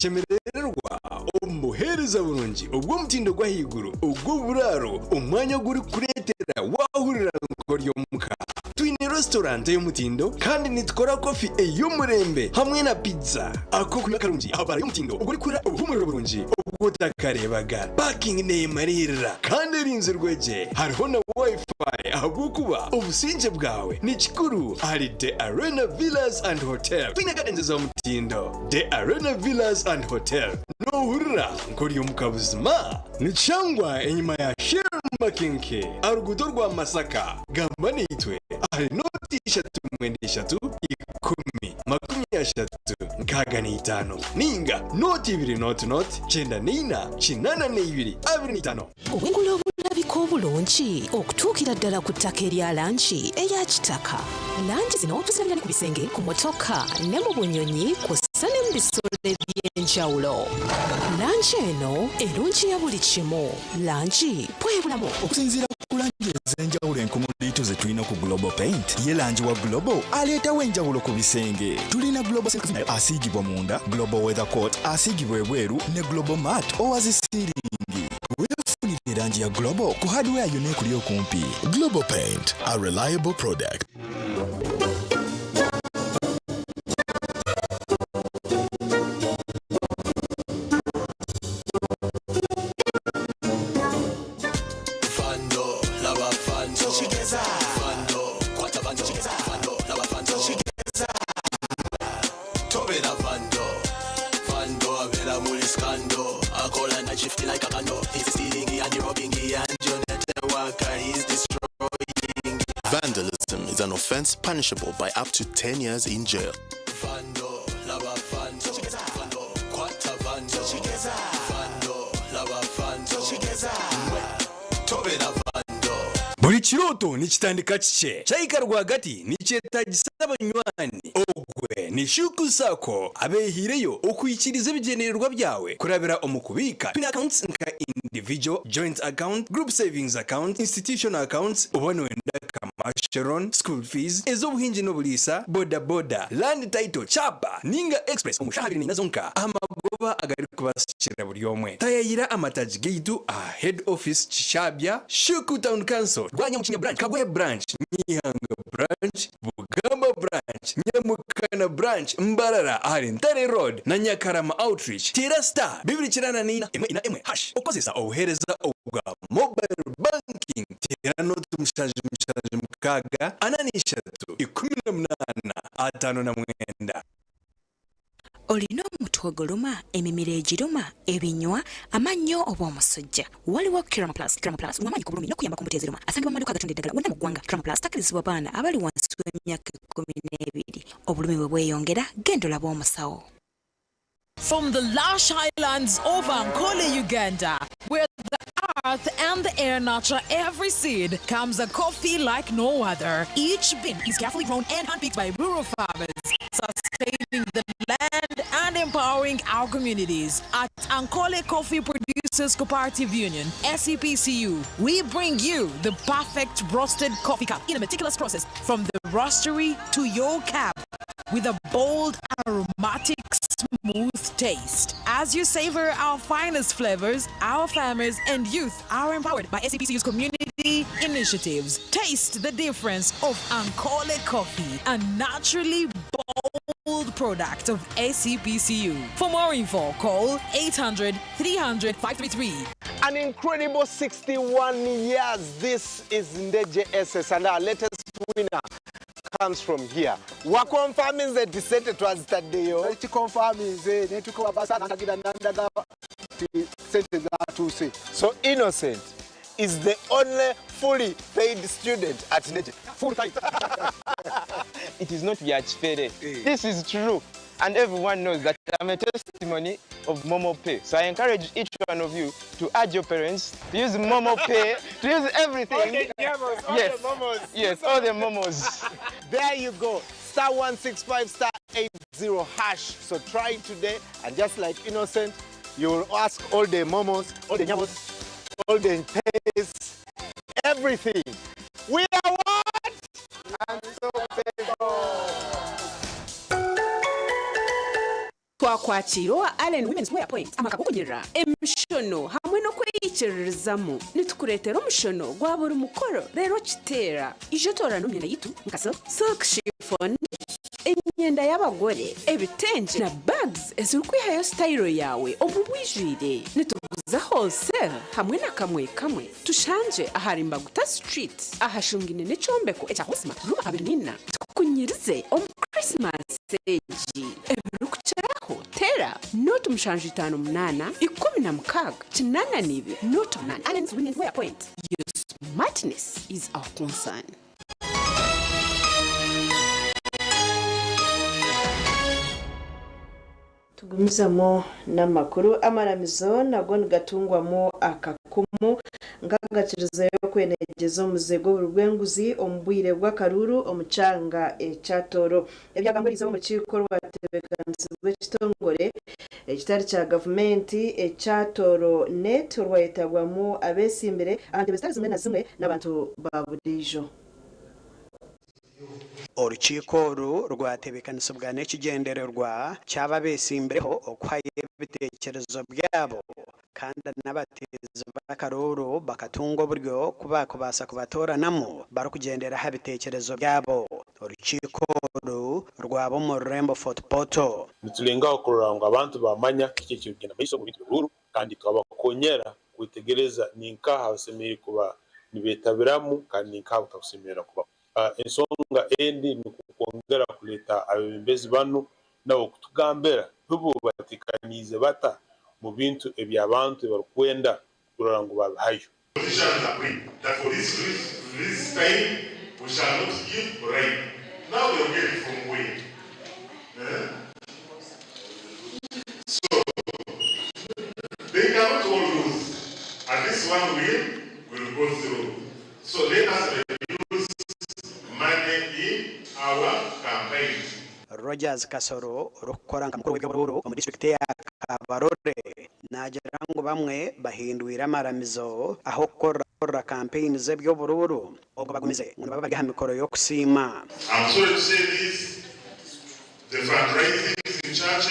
chemererwa umuhereza burungi ubwo mtindo gwa higuru ubwo buraro umwanya guri kuretera wahurira ngoryo muka twine restaurant yo mutindo kandi nitkora coffee eyo murembe hamwe na pizza ako kuya karungi abara yo mutindo ubwo kura ubumuriro burungi ubwo takarebaga parking ne marira kandi rinze rweje hariho na wifi aho kuba ubusinje bwawe ni kikuru hari The Arena Villas and Hotel twinagadenze za mutindo The Arena Villas and Hotel no hurra ngoryo mukabuzima ni cyangwa enyuma ya Makinke arugudo rwa Masaka gamba nitwe ari noti 3 10 50 ninga noti 2 noti chenda nina chinana ne 2 25 obwengula obulabiko obulungi okutuukira ddala ku ttaka erya lanchi eya kitaka lanchi zino tuzirabira ku bisenge ku motoka ne mu bunyonyi kw'ossa ne mu bisolo eby'enjawulo lanchi eno erungi ya buli kimu lanchi bwebulamu okusinziira ku lanchi ez'enjawulo enkomo liituze tulina ku Global Paint ye langi wa Global aleetawo enjawulo ku bisenge. Tulina Global asiigibwa munda, Global Weather Coat asiigibwa ebweru ne Global Matte owazisiringi. Weefunire langi ya Global ku hardware yonna ekuli okumpi. Global Paint, a reliable product. Vandalism is an offense punishable by up to 10 years in jail. Buli kirooto nikitandika kikye kyayika rwagati nikyetaagisa abanywani ogwe nishukusako abeehireyo okuyikiriza ebigenererwa byawe kurabira omukubika pin accounts nka individual joint account group savings account institutional accounts obonwenda commercial school fees ez'obuhingi n'obuliisa boda boda land title chapa ninga express omushahara nina zonka amagoba agari kubasikira buli omwe tayayira amataji gaitu a head office Kishabya Shuku Town Council Rwanyamukinya branch Kagwe branch Nyihanga branch Bugamba branch Nyamukana branch Mbarara Arintare road na Nyakarama outreach Tira star 294 hash okozesa obuhereza obwa mobile banking tira notu mushaje mukaga ananishatu 18 Olina omutwe guluma, emimiro egiruma, ebinywa, amannyo oba omusujja. Waliwo Kirama Plus wamanyi ku bulumi n'okuyamba ku mbuto eziruma. Asangibwa mu maduuka agatunda eddagala wonna mu ggwanga. Kirama Plus takkirizibwa baana abali wansi w'emyaka 12. Obulumi bwe bweyongera, genda olabe omusawo. From the lush highlands of Ankole, Uganda, where the earth and the air nurture every seed, comes a coffee like no other. Each bean is carefully grown and handpicked by rural farmers, sustaining the land and empowering our communities. At Ankole Coffee Producers Cooperative Union, SCPCU, we bring you the perfect roasted coffee cup in a meticulous process from the roastery to your cup, with a bold, aromatic, smooth taste. As you savor our finest flavors, our farmers and youth are empowered by SCPCU's community initiatives. Taste the difference of Ankole Coffee, a naturally bold product of SCPCU. For more info, call 800-300-533. An incredible 61 years. This is Ndeje SS, and our latest winner comes from here. Wakonfirming the descent to us today. Let's confirm so Innocent is the only fully paid student at Ndeje. Full time. It is not Yachfere. This is true. And everyone knows that I'm a testimony of Momo Pay. So I encourage each one of you to urge your parents to use Momo Pay, to use everything. All the Nyamos, all the Momos. Yes, all the Momos. There you go. Star 165 star 80 hash. So try it today, and just like Innocent, you will ask all the Momos, all the Nyamos, all the Pays, everything. We are what? I'm so thankful. Twakwakirwa Allen Women's Wear Point amakakukugira emishono hamwe no kweyikirizamu nitukuretera omushono gwa buri mukoro rero kitera ije tora n'umyenda yitu nkaso silk chiffon emyenda y'abagore ebitenje na bags ezirukwihayo style yawe obubwijire nituguza wholesale hamwe na kamwe tushanje aharimba guta street ahashungine n'ecombeko ecyahosima ruba abinina tukunyirize Christmas stage ebirukucharaho tera notu mshanju 58 16 kinananibe notu 9 Allen's Women's Wear Point. Your smartness is our concern. Tugumizamo n'amakuru amaramizo nago gatungwamo akakumu ngagakiriza yo kwenegeza omuzego urwenguzi ombwire bw'akaruru omucanga ecyatoro ebyagambiriza mu kiko rwatebekanizibwe kitongore ekitari cya gavumenti ecyatoro net rwayetabwamo abesimbere ante bezitari zimwe na zimwe n'abantu baburijo. urukiko rwatebekanisa n'ikigendererwa cyaba besimbireho okwaye ibitekerezo byabo kandi n'abatezi b'akaruru bakatunga uburyo kubasa kubatoranamo bari kugendera habitekerezo byabo urukiko rwabo mu Rembo Fort Poto nitulenga okuranga abantu bamanya kiki kigenda maiso mu bitu ruru kandi twabakonyera kwitegereza ninka hasemeye kuba nibetabiramu kandi ninka utakusemera kuba ensonga endi nukongera kuleta abembezi banu nabo kutugambera tubo batikanize bata mu bintu ebyabantu barukwenda kurora ngo babahayo. That for this time we shall not give rain. Now they will get it from where? So they cannot all lose. And this one will go through. So let us reduce money in our campaign. Rogers Kasoro rukoranga mukuru w'Ibururu mu district ya Kabarore nagira ngo bamwe bahindwira amaramizo aho kora campaign z'Ibururu ubwo bagumize ngo baba bari mikoro yo kusima. I'm sorry to say this, the fundraising in churches,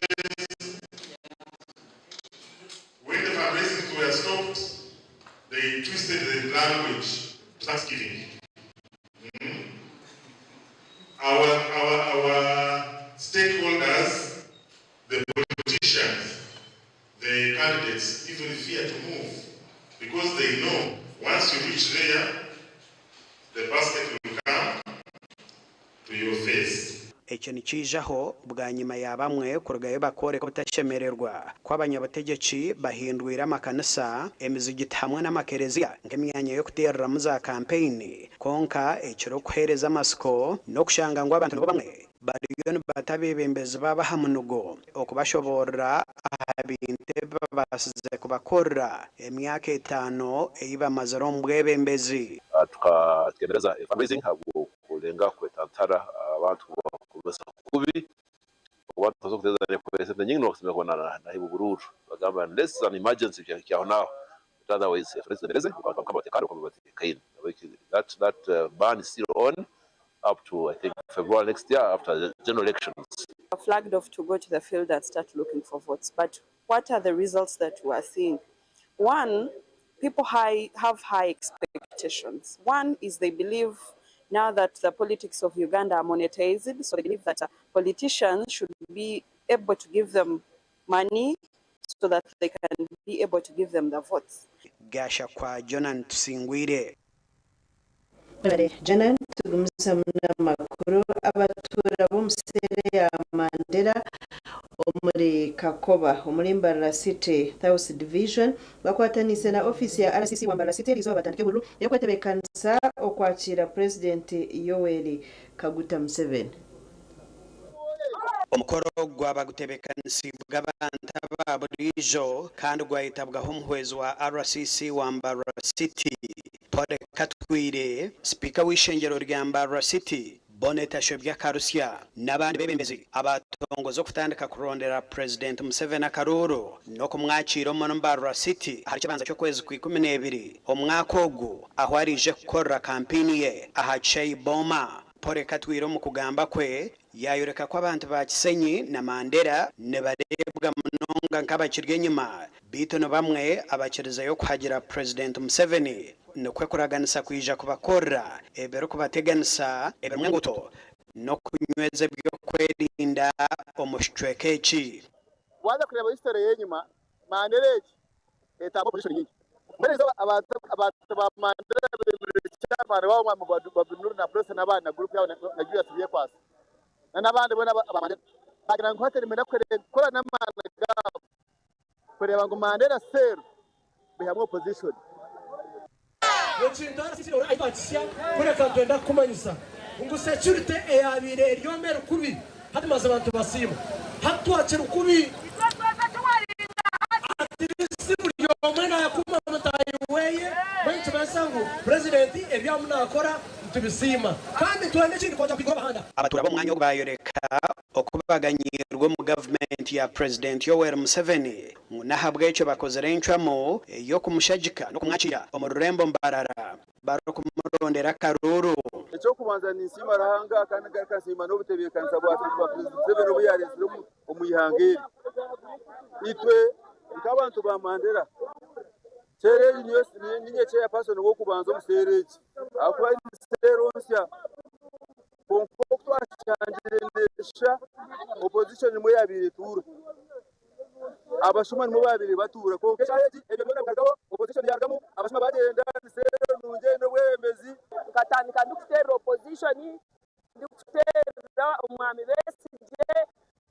when the fundraising were stopped, they twisted the language to Thanksgiving. Our stakeholders, the politicians, the candidates even fear to move because they know once you reach there, the basket will come to your face. Icyo nikijaho bwa nyuma ya bamwe kurugayo bakore ko batashemererwa kw'abanyabategetsi bahindwira amakanisa emizigiti hamwe n'amakereziya nk'imyanya yo kuterera mu za campaign konka icyo kuhereza amasiko no kushanga ngo abantu bamwe bariyo batabibembeza babahamunugo okubashobora abinte babasize kubakora emyaka 5 eyibamaze rombwebembezi tukategereza fundraising habo kulenga kwetantara abantu kubasa kubi abantu zokuteza request nyingi no kusemekona na Ibururu bagamba unless an emergency cyaho now otherwise fundraising bakamba tekaro kwa kain that ban is still on up to I think February next year after the general elections. Flagged off to go to the field and start looking for votes. But what are the results that we are seeing? One, people have high expectations. One is they believe now that the politics of Uganda are monetized, so they believe that politicians should be able to give them money so that they can be able to give them the votes. Gasha kwa Jonan Tusingwire. Janan tugumisa makuru abatura bomusere ya Mandera omuri Kakoba omuri Mbarara City South Division bakwatanise na office ya RCC wa Mbarara City rizo batandike buru yo kwetebekanisa okwakira President Yoweri Kaguta Museveni. Omukoro gwabagutebekanisi bw'abantu ababurijo kandi gwayitabwaho umuhwezi wa RCC wa Mbarara City Pole Katwire Speaker w'ishengero rya Mbarara City Boneta Shebya Karusya n'abandi bebembezi abatongozo kutandika kurondera President Museveni akaruru no kumwakira mu Mbarara City hari kibanza cyo kwezi ku 12 omwaka ogu aho arije gukora campaign ye ahacaye boma Pole Katwire mu kugamba kwe yayoreka ko abantu ba Kisenyi na Mandera ne barebwa munonga nk'abakirye nyuma bitono bamwe abakiriza yo kuhagira President Museveni no kwekuraganisa kwija kubakora ebero kubateganisa ebemwe nguto no kunyweze byo kwerinda omushwekeki waza kureba history yenyuma Mandereji etabo position nyingi mbere abantu ba Mandera cyamara bawo mu babinuru na press n'abana group yabo na Julius Biyekwasa n'abandi bona abamandera bagira ngo hateremera kora n'amana gabo kureba ngo Mandera seru bihamwe opposition Yochindara sisi ora ibatsia kureka twenda kumanyisa ngo security eyabire ryomera kubi hadi maze abantu basima hatwakira kubi atirisi buryo mwana yakuma mutayi weye mwenche basangu president ebyamuna akora tubisima kandi twende chini kwa kwigo bahanda abatura bo mwanya bayoreka okubaganyirwa mu government ya President Yoweri Museveni nahabwe icyo bakoze renchamo yo kumushajika no kumwakira omururembo Mbarara barukumurondera karuru icyo kubanza ni isima rahanga kandi gasima no butebekanza bwa President Museveni obuyaresi omuyihangeri itwe ikabantu ba Mandela Serena Nuwamanya Loice ninye chairperson wo kubanza omusereji akuba seronsya konko twashangirenesha opposition mu yabiri turu abashumani mu babiri batura konko chayeji ebyo byona bikagaho opposition yargamo abashuma bagenda Serena nunje no bwemezi katandika ndikutera opposition ndikutera umwami besije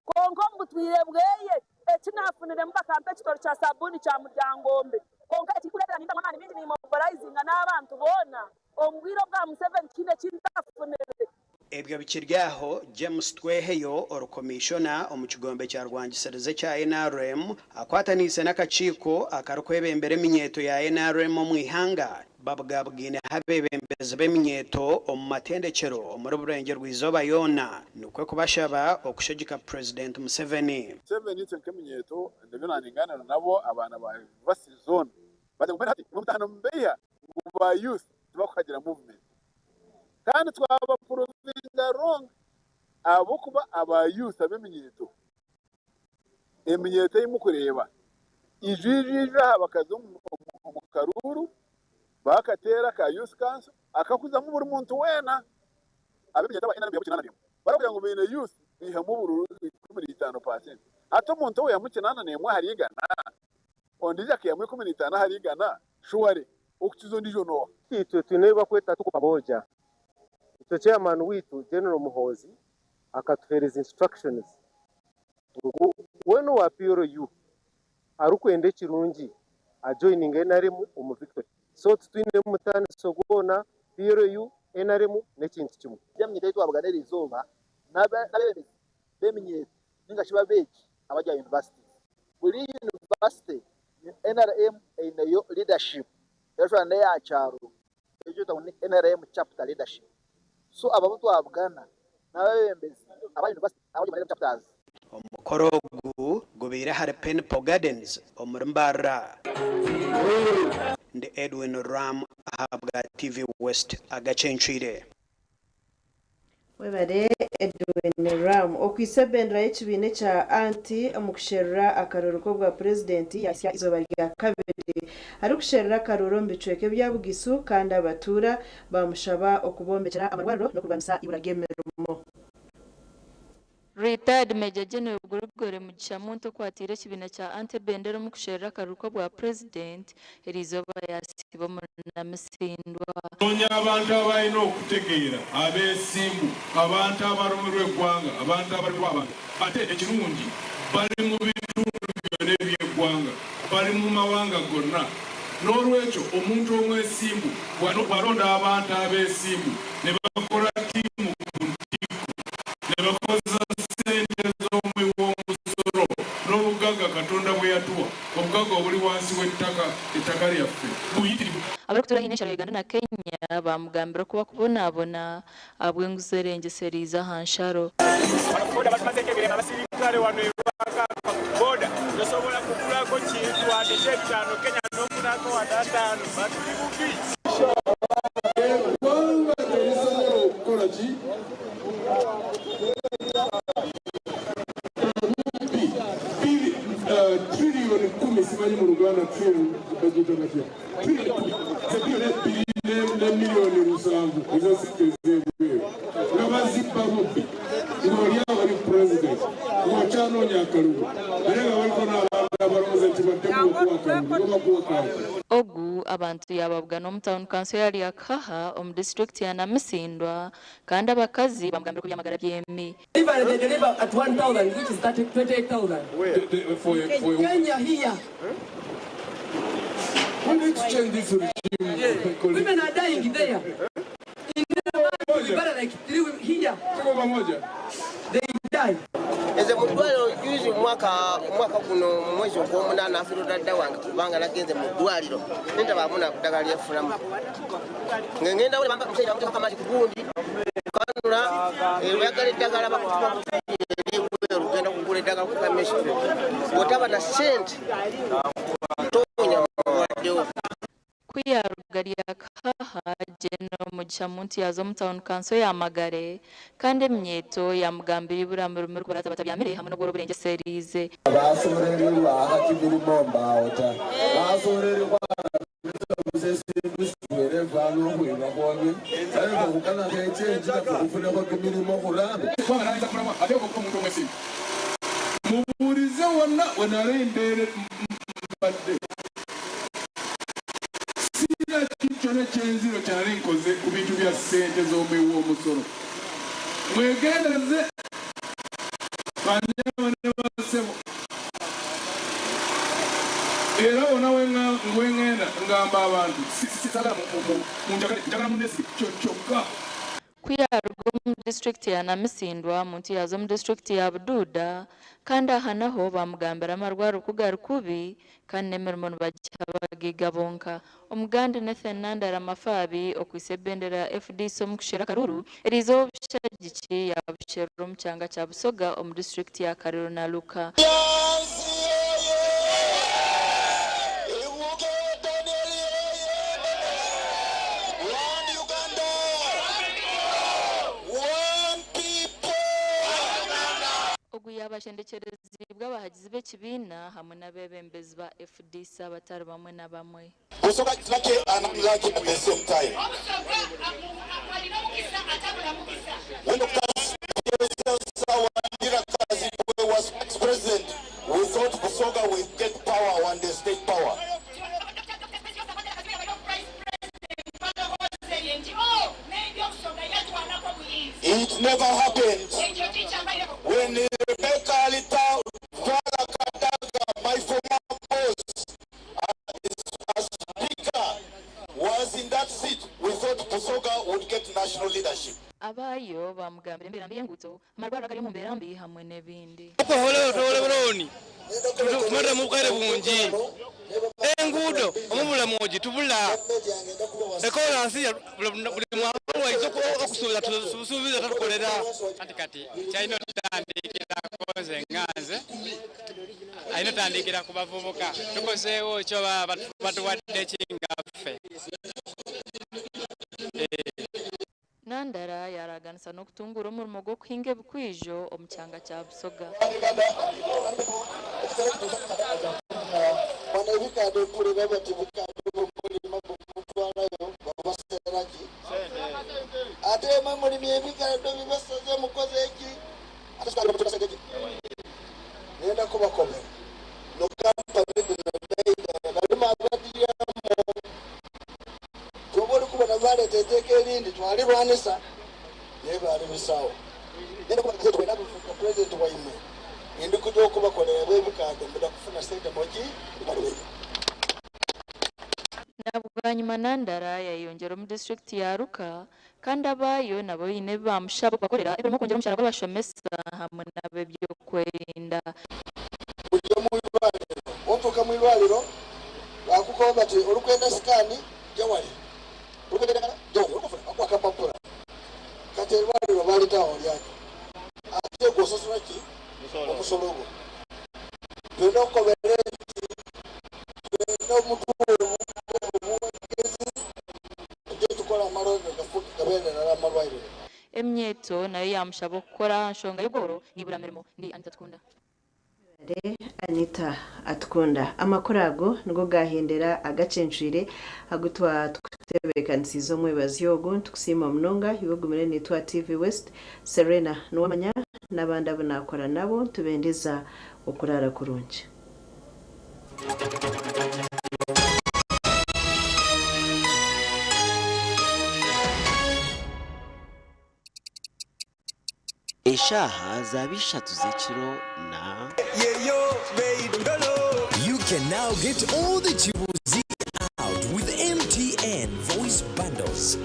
konko mbutwire bweye ekinafunire mbakampe kitoro cha sabuni cha muryangombe konka ekikuletera ninda mwana mingi ni mobilizing n'abantu bona ombwiro bwa Museveni kine kintafunire ebyo bikiryaho James Tweheyo orukomishona omukigombe kya rwangisereze kya NRM akwatanise n'akakiiko akarukwebembera eminyeto ya NRM omwihanga babwabwine habebembezi b'eminyeto omu matendekero omuri burenge rw'izoba yona nukwe kubashaba okushagika President Museveni nk'eminyeto ndabyo naningana nabo abana ba university zone badakubera ati mutano mbeya ba youth tubakugira movement kandi twaba provinga wrong abo kuba aba youth abeminyeto eminyeto imukureba ijijija bakazo mu karuru bakatera ka youth council akakuza mu buri muntu wena abeminyeto ba NRM yabukinana byo barakugira ngo bene youth bihamu bururu 15% ato muntu we yamukinana nemwe harigana ondija ke yamwe 15 harigana shuware okukizo ndijo no itwe tuneba kweta tuko pamoja icyo chairman witu General Muhozi akatuhereza instructions ngo weno wa PRU arukwende kirungi ajoining NRM mu Victory so twine mutani sogona PRU NRM n'ekintu kimwe byamye tayitwa abaganira izoba n'abebe beminyeto ningashiba beji abajya university buri university NRM inayo leadership ejo ne ya charo ejo ta NRM chapter leadership so ababutu abugana n'abembezi aba university abajya chapters omukorogu gubira hari Penpal Gardens omurimbara ndi Edwin Ram ahabwa TV West Agacencwire webare Edwin Ram okwisebendera y'ekibine kya anti omukusherera akaroroko bwa president yasya izoba rya kabiri ari kusherera akaroro mbicweke bya bugisu kandi abatura bamushaba okubombekera amarwariro no kurwanisa iburagemerumo Retired Major General Gorogore Mugishamuntu kwatira ekibina kya Antebendera mu kusherera akaruko bwa president erizoba yasiba mu namusindwa nonya abantu abayina okutegeera abeesimbu abantu abarumirwa eggwanga abantu abalwa ate ekirungi bali mu bitundu byonna eby'eggwanga bali mu mawanga gonna n'olwekyo omuntu omwesimbu bwalonda abantu abeesimbu ne bakola ttiimu ku ntikko ne bakoza ssente z'omusolo n'obugagga katonda bwe yatuwa obugagga obuli wansi w'ettaka lyaffe buyitirivu abakutura inesha Uganda na Kenya bamugambira kuba kubonaabona abwenguzo erengeseriza hansharo boda batumazeekebere abasirikale wano ebaka boda tosobola kugulako kintu wadde kyebitaano Kenya n'ofunako wadataano batuli bubi eggwanga terisobola okukola ki trillion 10 simanyi mu Luganda trillion bagita batya miliyoni 7 ezo zitezebweru nga bazibba bubbi ng'oli abali president ng'okyanoonya akalulu era nga baliko n'abantu abalowooza nti baddemu okuwa akalulu babakuwa akalulu ogu abantu yababwa n'omu town council yali akaha omu district ya Namusindwa kandi abakazi bamugambira ku byamagara by'emmi They deliver at 1,000, which is 28,000. For Kenya here. we need to change this regime. Women are dying there. In the better like 3 women here. They die. eze mu ddwaliro juzi mwaka guno mwezi ogw'omunaana afiirwa dda wange kubanga nagenze mu ddwaliro nendabaamu nakuddagala lyefulamu ngengenda wule bamba musajja bamuteekako amazi ku gundi kanula oyagala eddagala bakutuma eribweru genda kugula eddagala kuka mestre bw'otaba na ssente toonya muwaddewo kwiyaruga lya kaha mugisha muntu yazo mu town council ya Magare kandi emyeto yamugambira iburamu rumwe kubaraza batabyamire hamwe no goroburengeserize basorerwa hakimirimo mbawota basorerwa were vano kwebabonye ariko kukana kechenji kufuna ko kimirimo kurambe kwaraza kurama ateko ko muntu mwese muburize wona rembere mbadde sira kichone chenziro cyarinkoze ku bintu bya sente zo mewo musoro mwegendeze banyabane basebo era ona wengena ngamba abantu sisala mu njagala munesi chochoka kuyarugwa mu district ya Namisindwa muntu yazo mu district ya Bududa kandi ahanaho bamugambira amarwaro kugara kubi kandi nemermo bagiga bonka umugande Nathan Nandara Mafabi okwise bendera FD mu kushira karuru erizo bishagiki ya bushero mu cyanga cya Busoga mu district ya Kariro na Luka abashendekerezi bw'abahagizi b'ekibina hamwe n'abebembezi ba FDC abatari bamwe na bamwe Busoga like anamlaki at the same time when Dr. was ex-president we thought Busoga will get power one day, state power. It never happened. When Rebecca Alita Vala Kadaga, my former boss, as speaker, was in that seat, we thought Busoga would get national leadership. Abayo bamugambira mbere mbiyenguto marwara kari mu mberambi hamwe nebindi. Ko hole broni. Tumara mukare bungi. Engudo omubula moji tubula. Ekola nsi buli mwa waizo okusubiza tusubiza tatukolera kati chaino tandikira koze nganze. Aino tandikira kubavubuka. Tukozeewo kyo batu wadde kingaffe. Nandara yaraganisa no kutungura umurimo gwo kuhinga bikwijo omucyanga cya Busoga. Rwanisa neba ari bisawo nenda ko bagize twena president wa imwe ndi kujya kubakorera bebukade mbida kufuna sente moji nabwanyuma Nandara yayongera mu district ya Ruka kandi abayo nabo yine bamushabo bakorera ibyo kongera umushara bashomesa hamwe nabebyo kwerinda ujye mu ibariro otuka mu ibariro bakuko bati urukwenda skani jawari urukwenda jawari akapapura katerwari bali tawo lyake ate gososolaki omusologo twenda okukoberenti twenda omutuulu tukola amalwaliro gabenderera amalwaliro emyeto nayo yamushaba okukora nshonga y'obworo nibura mirimo ndi Anita Tukunda Anita Atukunda amakuru ago ngo gahindera agacencwire agutwa tutebekanisizo mwebazi yogo tukusima mnonga yogumire nitwa TV West Serena Nuwamanya nabandi abonakora nabo tubendeza okurara kurungi Eshaha zabishatu z'ekiro na You can now get all the Chibuzi out with MTN voice bundles.